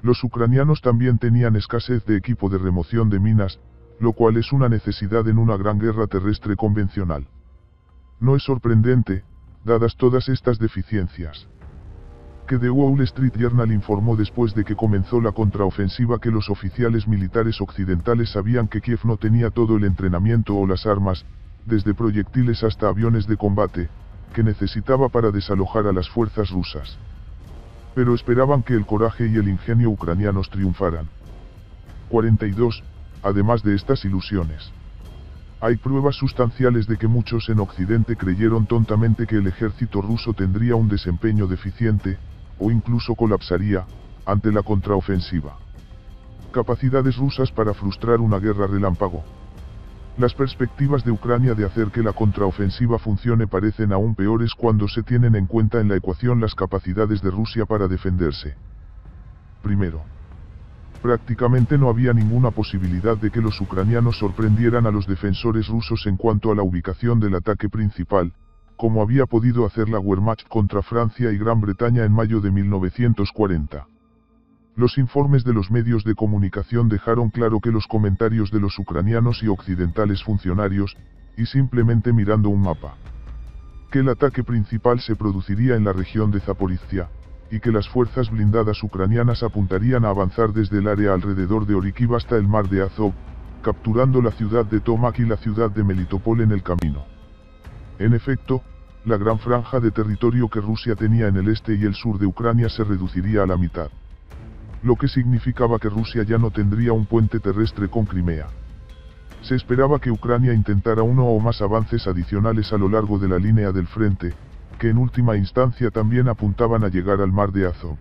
Los ucranianos también tenían escasez de equipo de remoción de minas, lo cual es una necesidad en una gran guerra terrestre convencional. No es sorprendente, dadas todas estas deficiencias, que The Wall Street Journal informó después de que comenzó la contraofensiva que los oficiales militares occidentales sabían que Kiev no tenía todo el entrenamiento o las armas, desde proyectiles hasta aviones de combate, que necesitaba para desalojar a las fuerzas rusas. Pero esperaban que el coraje y el ingenio ucranianos triunfaran. 42. Además de estas ilusiones, hay pruebas sustanciales de que muchos en Occidente creyeron tontamente que el ejército ruso tendría un desempeño deficiente, o incluso colapsaría, ante la contraofensiva. Capacidades rusas para frustrar una guerra relámpago. Las perspectivas de Ucrania de hacer que la contraofensiva funcione parecen aún peores cuando se tienen en cuenta en la ecuación las capacidades de Rusia para defenderse. Primero, prácticamente no había ninguna posibilidad de que los ucranianos sorprendieran a los defensores rusos en cuanto a la ubicación del ataque principal, como había podido hacer la Wehrmacht contra Francia y Gran Bretaña en mayo de 1940. Los informes de los medios de comunicación dejaron claro que los comentarios de los ucranianos y occidentales funcionarios, y simplemente mirando un mapa, que el ataque principal se produciría en la región de Zaporizhia, y que las fuerzas blindadas ucranianas apuntarían a avanzar desde el área alrededor de Orikhiv hasta el mar de Azov, capturando la ciudad de Tomak y la ciudad de Melitopol en el camino. En efecto, la gran franja de territorio que Rusia tenía en el este y el sur de Ucrania se reduciría a la mitad, lo que significaba que Rusia ya no tendría un puente terrestre con Crimea. Se esperaba que Ucrania intentara uno o más avances adicionales a lo largo de la línea del frente, que en última instancia también apuntaban a llegar al mar de Azov.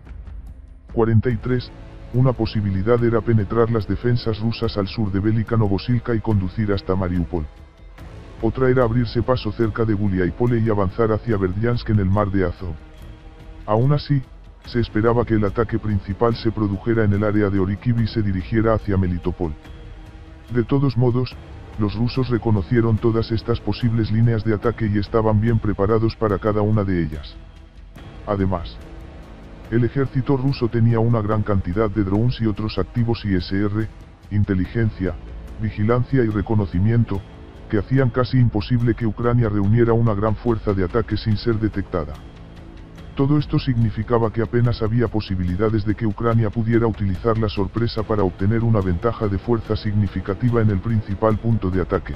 43. Una posibilidad era penetrar las defensas rusas al sur de Velika Novosilka y conducir hasta Mariupol. Otra era abrirse paso cerca de Guliaipole y avanzar hacia Berdyansk en el mar de Azov. Aún así, se esperaba que el ataque principal se produjera en el área de Orikhiv y se dirigiera hacia Melitopol. De todos modos, los rusos reconocieron todas estas posibles líneas de ataque y estaban bien preparados para cada una de ellas. Además, el ejército ruso tenía una gran cantidad de drones y otros activos ISR, inteligencia, vigilancia y reconocimiento, que hacían casi imposible que Ucrania reuniera una gran fuerza de ataque sin ser detectada. Todo esto significaba que apenas había posibilidades de que Ucrania pudiera utilizar la sorpresa para obtener una ventaja de fuerza significativa en el principal punto de ataque.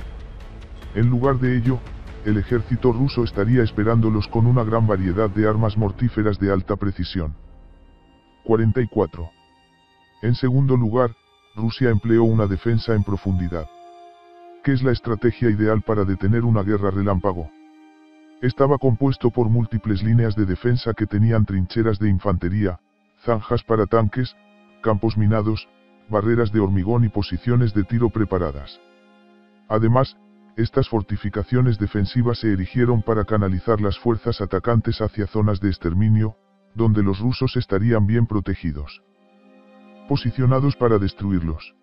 En lugar de ello, el ejército ruso estaría esperándolos con una gran variedad de armas mortíferas de alta precisión. 44. En segundo lugar, Rusia empleó una defensa en profundidad. ¿Qué es la estrategia ideal para detener una guerra relámpago? Estaba compuesto por múltiples líneas de defensa que tenían trincheras de infantería, zanjas para tanques, campos minados, barreras de hormigón y posiciones de tiro preparadas. Además, estas fortificaciones defensivas se erigieron para canalizar las fuerzas atacantes hacia zonas de exterminio, donde los rusos estarían bien protegidos, posicionados para destruirlos.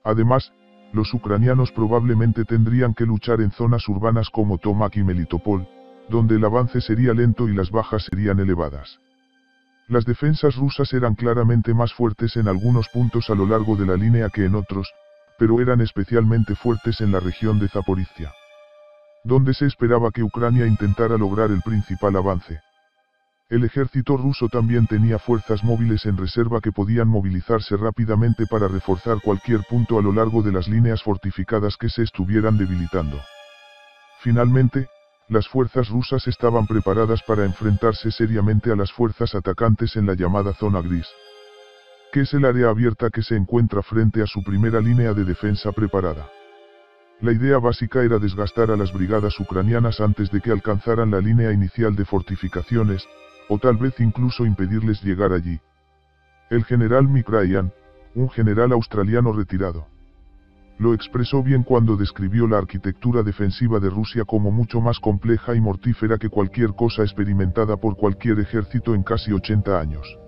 Además, los ucranianos probablemente tendrían que luchar en zonas urbanas como Tomak y Melitopol, donde el avance sería lento y las bajas serían elevadas. Las defensas rusas eran claramente más fuertes en algunos puntos a lo largo de la línea que en otros, pero eran especialmente fuertes en la región de Zaporizhia, donde se esperaba que Ucrania intentara lograr el principal avance. El ejército ruso también tenía fuerzas móviles en reserva que podían movilizarse rápidamente para reforzar cualquier punto a lo largo de las líneas fortificadas que se estuvieran debilitando. Finalmente, las fuerzas rusas estaban preparadas para enfrentarse seriamente a las fuerzas atacantes en la llamada zona gris, que es el área abierta que se encuentra frente a su primera línea de defensa preparada. La idea básica era desgastar a las brigadas ucranianas antes de que alcanzaran la línea inicial de fortificaciones, o tal vez incluso impedirles llegar allí. El general Mick Ryan, un general australiano retirado, lo expresó bien cuando describió la arquitectura defensiva de Rusia como mucho más compleja y mortífera que cualquier cosa experimentada por cualquier ejército en casi 80 años.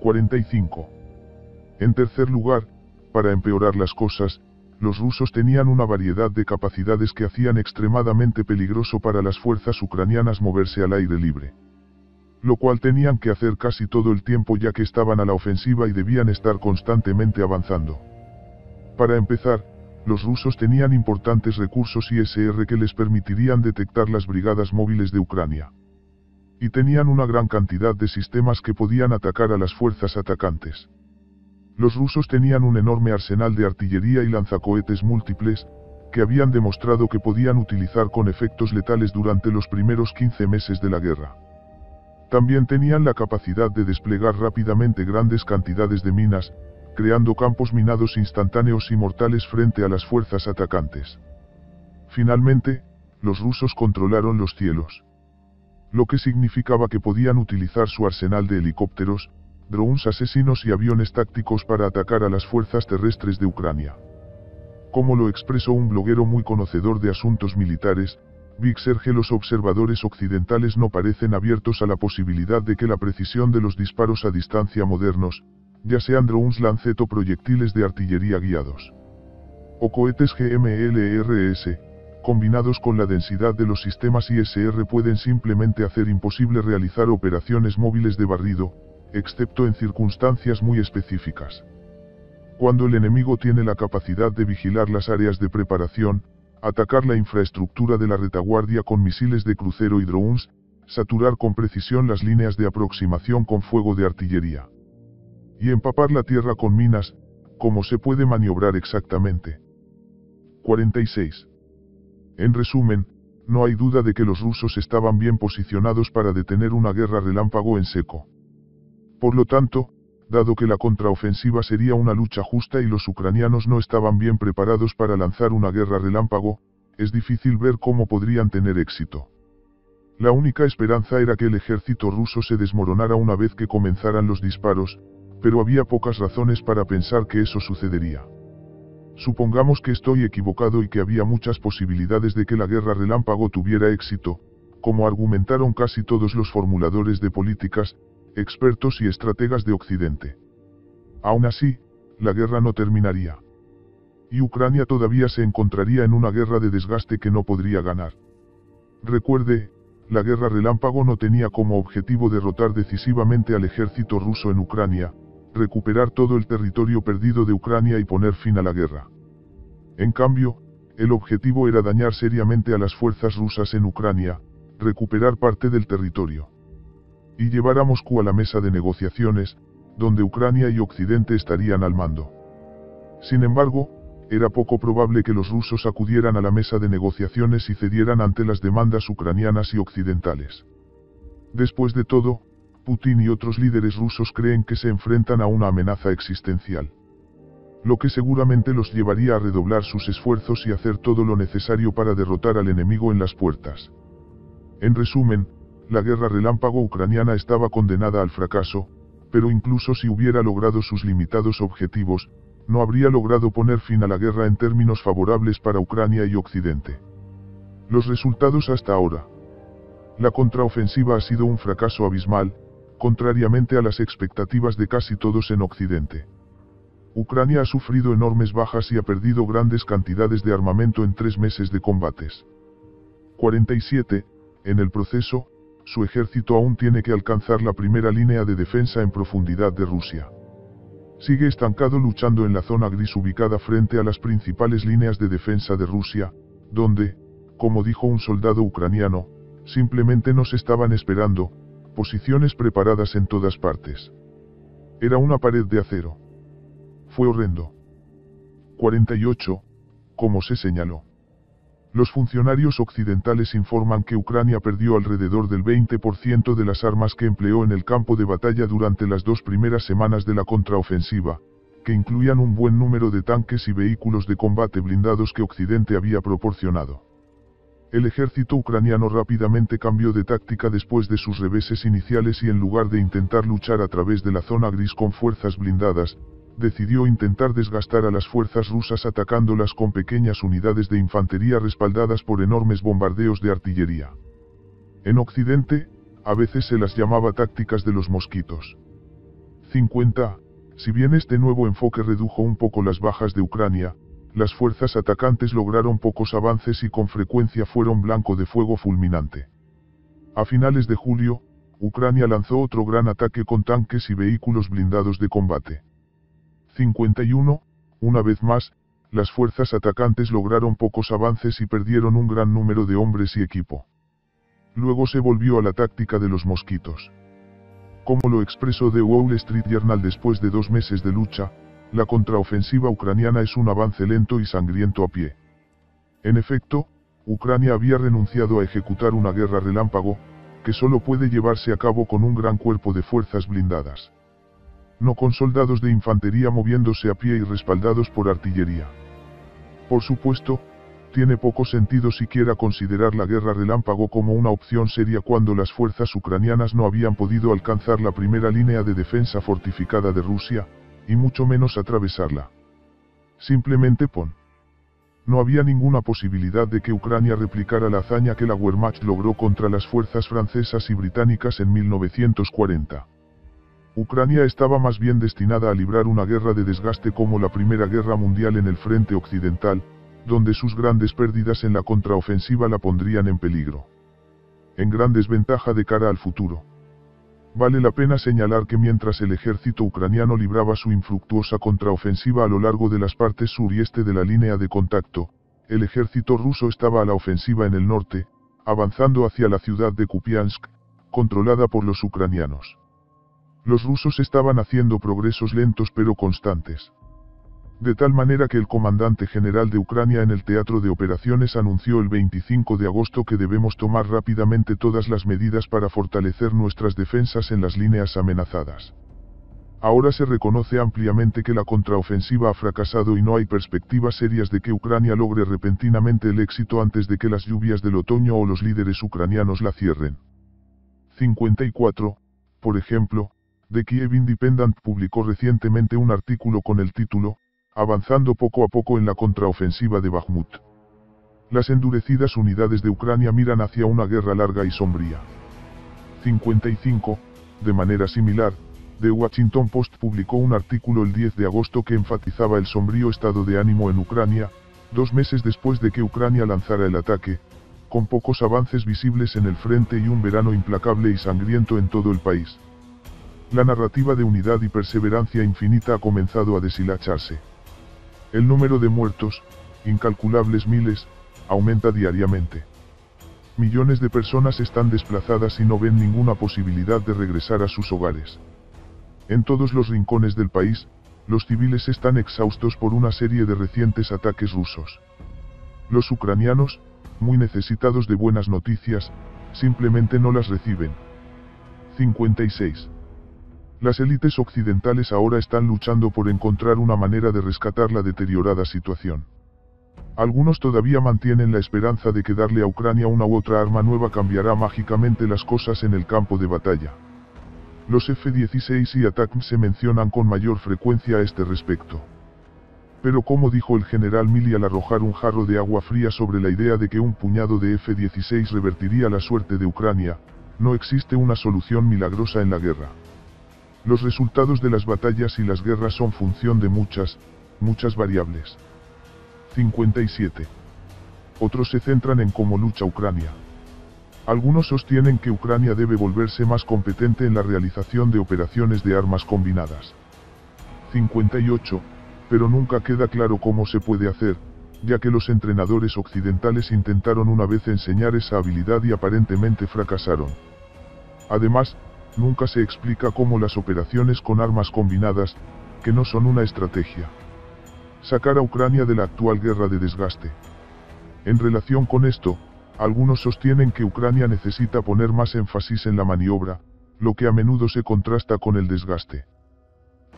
45. En tercer lugar, para empeorar las cosas, los rusos tenían una variedad de capacidades que hacían extremadamente peligroso para las fuerzas ucranianas moverse al aire libre, lo cual tenían que hacer casi todo el tiempo ya que estaban a la ofensiva y debían estar constantemente avanzando. Para empezar, los rusos tenían importantes recursos ISR que les permitirían detectar las brigadas móviles de Ucrania. Y tenían una gran cantidad de sistemas que podían atacar a las fuerzas atacantes. Los rusos tenían un enorme arsenal de artillería y lanzacohetes múltiples, que habían demostrado que podían utilizar con efectos letales durante los primeros 15 meses de la guerra. También tenían la capacidad de desplegar rápidamente grandes cantidades de minas, creando campos minados instantáneos y mortales frente a las fuerzas atacantes. Finalmente, los rusos controlaron los cielos, lo que significaba que podían utilizar su arsenal de helicópteros, drones asesinos y aviones tácticos para atacar a las fuerzas terrestres de Ucrania. Como lo expresó un bloguero muy conocedor de asuntos militares, Vic Serge, los observadores occidentales no parecen abiertos a la posibilidad de que la precisión de los disparos a distancia modernos, ya sean drones Lancet o proyectiles de artillería guiados, o cohetes GMLRS, combinados con la densidad de los sistemas ISR, pueden simplemente hacer imposible realizar operaciones móviles de barrido, excepto en circunstancias muy específicas. Cuando el enemigo tiene la capacidad de vigilar las áreas de preparación, atacar la infraestructura de la retaguardia con misiles de crucero y drones, saturar con precisión las líneas de aproximación con fuego de artillería, y empapar la tierra con minas, ¿cómo se puede maniobrar exactamente? 46. En resumen, no hay duda de que los rusos estaban bien posicionados para detener una guerra relámpago en seco. Por lo tanto, dado que la contraofensiva sería una lucha justa y los ucranianos no estaban bien preparados para lanzar una guerra relámpago, es difícil ver cómo podrían tener éxito. La única esperanza era que el ejército ruso se desmoronara una vez que comenzaran los disparos, pero había pocas razones para pensar que eso sucedería. Supongamos que estoy equivocado y que había muchas posibilidades de que la guerra relámpago tuviera éxito, como argumentaron casi todos los formuladores de políticas, expertos y estrategas de Occidente. Aún así, la guerra no terminaría. Y Ucrania todavía se encontraría en una guerra de desgaste que no podría ganar. Recuerde, la guerra relámpago no tenía como objetivo derrotar decisivamente al ejército ruso en Ucrania, recuperar todo el territorio perdido de Ucrania y poner fin a la guerra. En cambio, el objetivo era dañar seriamente a las fuerzas rusas en Ucrania, recuperar parte del territorio y llevar a Moscú a la mesa de negociaciones, donde Ucrania y Occidente estarían al mando. Sin embargo, era poco probable que los rusos acudieran a la mesa de negociaciones y cedieran ante las demandas ucranianas y occidentales. Después de todo, Putin y otros líderes rusos creen que se enfrentan a una amenaza existencial, lo que seguramente los llevaría a redoblar sus esfuerzos y hacer todo lo necesario para derrotar al enemigo en las puertas. En resumen, la guerra relámpago ucraniana estaba condenada al fracaso, pero incluso si hubiera logrado sus limitados objetivos, no habría logrado poner fin a la guerra en términos favorables para Ucrania y Occidente. Los resultados hasta ahora. La contraofensiva ha sido un fracaso abismal, contrariamente a las expectativas de casi todos en Occidente. Ucrania ha sufrido enormes bajas y ha perdido grandes cantidades de armamento en 3 meses de combates. 47. En el proceso, su ejército aún tiene que alcanzar la primera línea de defensa en profundidad de Rusia. Sigue estancado luchando en la zona gris ubicada frente a las principales líneas de defensa de Rusia, donde, como dijo un soldado ucraniano, simplemente nos estaban esperando, posiciones preparadas en todas partes. Era una pared de acero. Fue horrendo. 48. Como se señaló. Los funcionarios occidentales informan que Ucrania perdió alrededor del 20% de las armas que empleó en el campo de batalla durante las 2 primeras semanas de la contraofensiva, que incluían un buen número de tanques y vehículos de combate blindados que Occidente había proporcionado. El ejército ucraniano rápidamente cambió de táctica después de sus reveses iniciales y en lugar de intentar luchar a través de la zona gris con fuerzas blindadas, decidió intentar desgastar a las fuerzas rusas atacándolas con pequeñas unidades de infantería respaldadas por enormes bombardeos de artillería. En Occidente, a veces se las llamaba tácticas de los mosquitos. 50. Si bien este nuevo enfoque redujo un poco las bajas de Ucrania, las fuerzas atacantes lograron pocos avances y con frecuencia fueron blanco de fuego fulminante. A finales de julio, Ucrania lanzó otro gran ataque con tanques y vehículos blindados de combate. 51. Una vez más, las fuerzas atacantes lograron pocos avances y perdieron un gran número de hombres y equipo. Luego se volvió a la táctica de los mosquitos. Como lo expresó The Wall Street Journal después de 2 meses de lucha, la contraofensiva ucraniana es un avance lento y sangriento a pie. En efecto, Ucrania había renunciado a ejecutar una guerra relámpago, que solo puede llevarse a cabo con un gran cuerpo de fuerzas blindadas. No con soldados de infantería moviéndose a pie y respaldados por artillería. Por supuesto, tiene poco sentido siquiera considerar la guerra relámpago como una opción seria cuando las fuerzas ucranianas no habían podido alcanzar la primera línea de defensa fortificada de Rusia, y mucho menos atravesarla. Simplemente no había ninguna posibilidad de que Ucrania replicara la hazaña que la Wehrmacht logró contra las fuerzas francesas y británicas en 1940. Ucrania estaba más bien destinada a librar una guerra de desgaste como la Primera Guerra Mundial en el frente occidental, donde sus grandes pérdidas en la contraofensiva la pondrían en peligro. En gran desventaja de cara al futuro. Vale la pena señalar que mientras el ejército ucraniano libraba su infructuosa contraofensiva a lo largo de las partes sur y este de la línea de contacto, el ejército ruso estaba a la ofensiva en el norte, avanzando hacia la ciudad de Kupiansk, controlada por los ucranianos. Los rusos estaban haciendo progresos lentos pero constantes. De tal manera que el comandante general de Ucrania en el teatro de operaciones anunció el 25 de agosto que debemos tomar rápidamente todas las medidas para fortalecer nuestras defensas en las líneas amenazadas. Ahora se reconoce ampliamente que la contraofensiva ha fracasado y no hay perspectivas serias de que Ucrania logre repentinamente el éxito antes de que las lluvias del otoño o los líderes ucranianos la cierren. 54, por ejemplo, The Kiev Independent publicó recientemente un artículo con el título, Avanzando poco a poco en la contraofensiva de Bakhmut. Las endurecidas unidades de Ucrania miran hacia una guerra larga y sombría. 55, de manera similar, The Washington Post publicó un artículo el 10 de agosto que enfatizaba el sombrío estado de ánimo en Ucrania, 2 meses después de que Ucrania lanzara el ataque, con pocos avances visibles en el frente y un verano implacable y sangriento en todo el país. La narrativa de unidad y perseverancia infinita ha comenzado a deshilacharse. El número de muertos, incalculables miles, aumenta diariamente. Millones de personas están desplazadas y no ven ninguna posibilidad de regresar a sus hogares. En todos los rincones del país, los civiles están exhaustos por una serie de recientes ataques rusos. Los ucranianos, muy necesitados de buenas noticias, simplemente no las reciben. 56. Las élites occidentales ahora están luchando por encontrar una manera de rescatar la deteriorada situación. Algunos todavía mantienen la esperanza de que darle a Ucrania una u otra arma nueva cambiará mágicamente las cosas en el campo de batalla. Los F-16 y ATACMS se mencionan con mayor frecuencia a este respecto. Pero como dijo el general Milley al arrojar un jarro de agua fría sobre la idea de que un puñado de F-16 revertiría la suerte de Ucrania, no existe una solución milagrosa en la guerra. Los resultados de las batallas y las guerras son función de muchas variables. 57. Otros se centran en cómo lucha Ucrania. Algunos sostienen que Ucrania debe volverse más competente en la realización de operaciones de armas combinadas. 58. Pero nunca queda claro cómo se puede hacer, ya que los entrenadores occidentales intentaron una vez enseñar esa habilidad y aparentemente fracasaron. Además, nunca se explica cómo las operaciones con armas combinadas, que no son una estrategia. Sacar a Ucrania de la actual guerra de desgaste. En relación con esto, algunos sostienen que Ucrania necesita poner más énfasis en la maniobra, lo que a menudo se contrasta con el desgaste.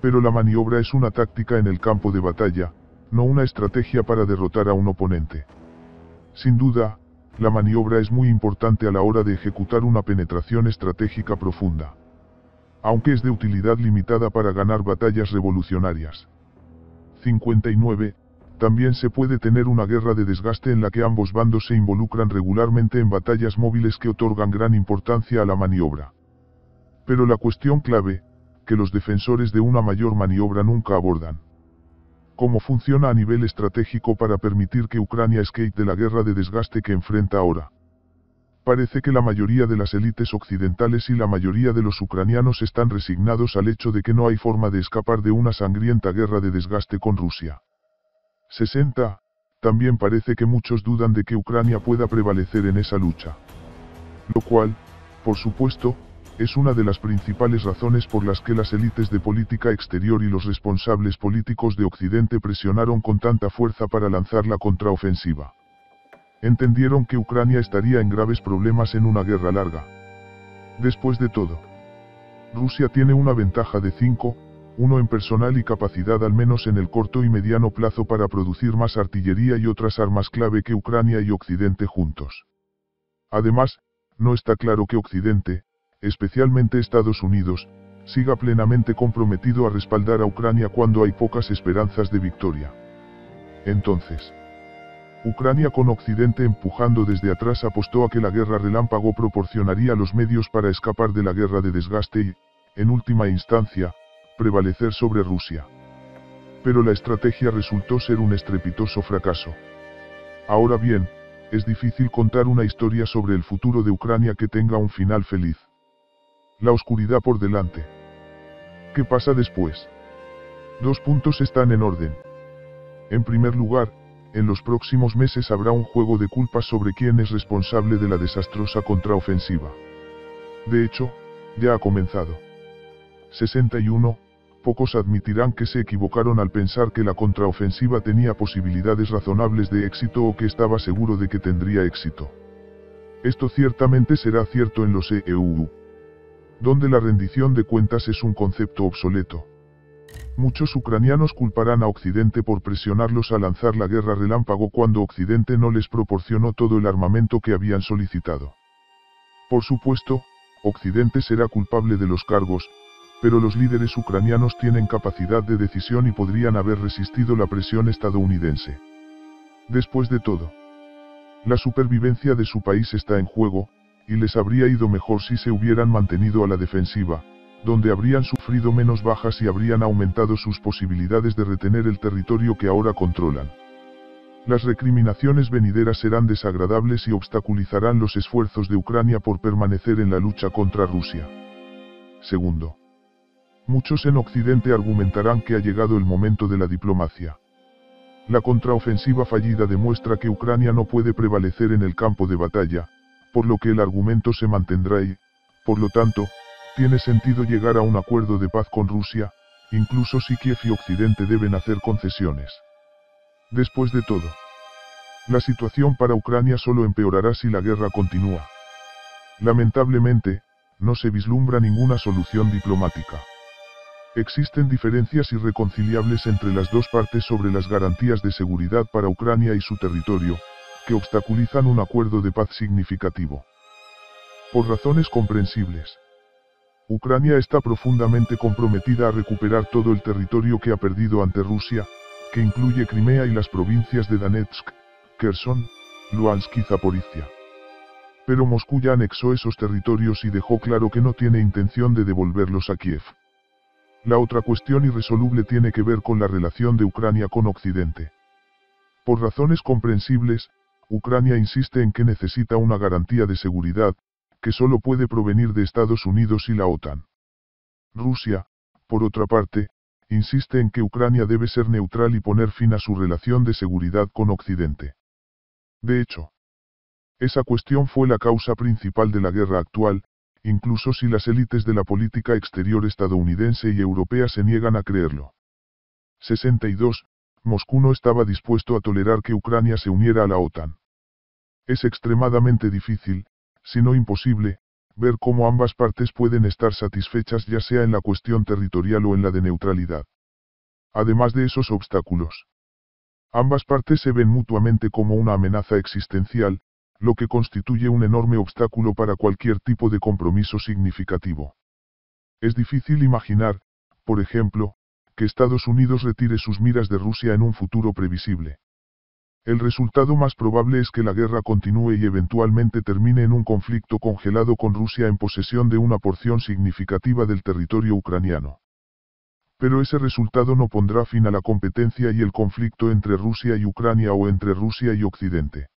Pero la maniobra es una táctica en el campo de batalla, no una estrategia para derrotar a un oponente. Sin duda, la maniobra es muy importante a la hora de ejecutar una penetración estratégica profunda. Aunque es de utilidad limitada para ganar batallas revolucionarias. 59. También se puede tener una guerra de desgaste en la que ambos bandos se involucran regularmente en batallas móviles que otorgan gran importancia a la maniobra. Pero la cuestión clave, que los defensores de una mayor maniobra nunca abordan. ¿Cómo funciona a nivel estratégico para permitir que Ucrania escape de la guerra de desgaste que enfrenta ahora? Parece que la mayoría de las élites occidentales y la mayoría de los ucranianos están resignados al hecho de que no hay forma de escapar de una sangrienta guerra de desgaste con Rusia. 60. También parece que muchos dudan de que Ucrania pueda prevalecer en esa lucha. Lo cual, por supuesto, es una de las principales razones por las que las élites de política exterior y los responsables políticos de Occidente presionaron con tanta fuerza para lanzar la contraofensiva. Entendieron que Ucrania estaría en graves problemas en una guerra larga. Después de todo, Rusia tiene una ventaja de 5-1 en personal y capacidad al menos en el corto y mediano plazo para producir más artillería y otras armas clave que Ucrania y Occidente juntos. Además, no está claro que Occidente, especialmente Estados Unidos, siga plenamente comprometido a respaldar a Ucrania cuando hay pocas esperanzas de victoria. Entonces, Ucrania con Occidente empujando desde atrás apostó a que la guerra relámpago proporcionaría los medios para escapar de la guerra de desgaste y, en última instancia, prevalecer sobre Rusia. Pero la estrategia resultó ser un estrepitoso fracaso. Ahora bien, es difícil contar una historia sobre el futuro de Ucrania que tenga un final feliz. La oscuridad por delante. ¿Qué pasa después? Dos puntos están en orden. En primer lugar, en los próximos meses habrá un juego de culpas sobre quién es responsable de la desastrosa contraofensiva. De hecho, ya ha comenzado. 61. Pocos admitirán que se equivocaron al pensar que la contraofensiva tenía posibilidades razonables de éxito o que estaba seguro de que tendría éxito. Esto ciertamente será cierto en los EUU, donde la rendición de cuentas es un concepto obsoleto. Muchos ucranianos culparán a Occidente por presionarlos a lanzar la guerra relámpago cuando Occidente no les proporcionó todo el armamento que habían solicitado. Por supuesto, Occidente será culpable de los cargos, pero los líderes ucranianos tienen capacidad de decisión y podrían haber resistido la presión estadounidense. Después de todo, la supervivencia de su país está en juego, y les habría ido mejor si se hubieran mantenido a la defensiva, donde habrían sufrido menos bajas y habrían aumentado sus posibilidades de retener el territorio que ahora controlan. Las recriminaciones venideras serán desagradables y obstaculizarán los esfuerzos de Ucrania por permanecer en la lucha contra Rusia. Segundo, muchos en Occidente argumentarán que ha llegado el momento de la diplomacia. La contraofensiva fallida demuestra que Ucrania no puede prevalecer en el campo de batalla, por lo que el argumento se mantendrá y, por lo tanto, tiene sentido llegar a un acuerdo de paz con Rusia, incluso si Kiev y Occidente deben hacer concesiones. Después de todo, la situación para Ucrania solo empeorará si la guerra continúa. Lamentablemente, no se vislumbra ninguna solución diplomática. Existen diferencias irreconciliables entre las dos partes sobre las garantías de seguridad para Ucrania y su territorio, que obstaculizan un acuerdo de paz significativo. Por razones comprensibles, Ucrania está profundamente comprometida a recuperar todo el territorio que ha perdido ante Rusia, que incluye Crimea y las provincias de Donetsk, Kherson, Luhansk y Zaporizhia. Pero Moscú ya anexó esos territorios y dejó claro que no tiene intención de devolverlos a Kiev. La otra cuestión irresoluble tiene que ver con la relación de Ucrania con Occidente. Por razones comprensibles, Ucrania insiste en que necesita una garantía de seguridad, que solo puede provenir de Estados Unidos y la OTAN. Rusia, por otra parte, insiste en que Ucrania debe ser neutral y poner fin a su relación de seguridad con Occidente. De hecho, esa cuestión fue la causa principal de la guerra actual, incluso si las élites de la política exterior estadounidense y europea se niegan a creerlo. 62. Moscú no estaba dispuesto a tolerar que Ucrania se uniera a la OTAN. Es extremadamente difícil, si no imposible, ver cómo ambas partes pueden estar satisfechas ya sea en la cuestión territorial o en la de neutralidad. Además de esos obstáculos, ambas partes se ven mutuamente como una amenaza existencial, lo que constituye un enorme obstáculo para cualquier tipo de compromiso significativo. Es difícil imaginar, por ejemplo, que Estados Unidos retire sus miras de Rusia en un futuro previsible. El resultado más probable es que la guerra continúe y eventualmente termine en un conflicto congelado con Rusia en posesión de una porción significativa del territorio ucraniano. Pero ese resultado no pondrá fin a la competencia y el conflicto entre Rusia y Ucrania o entre Rusia y Occidente.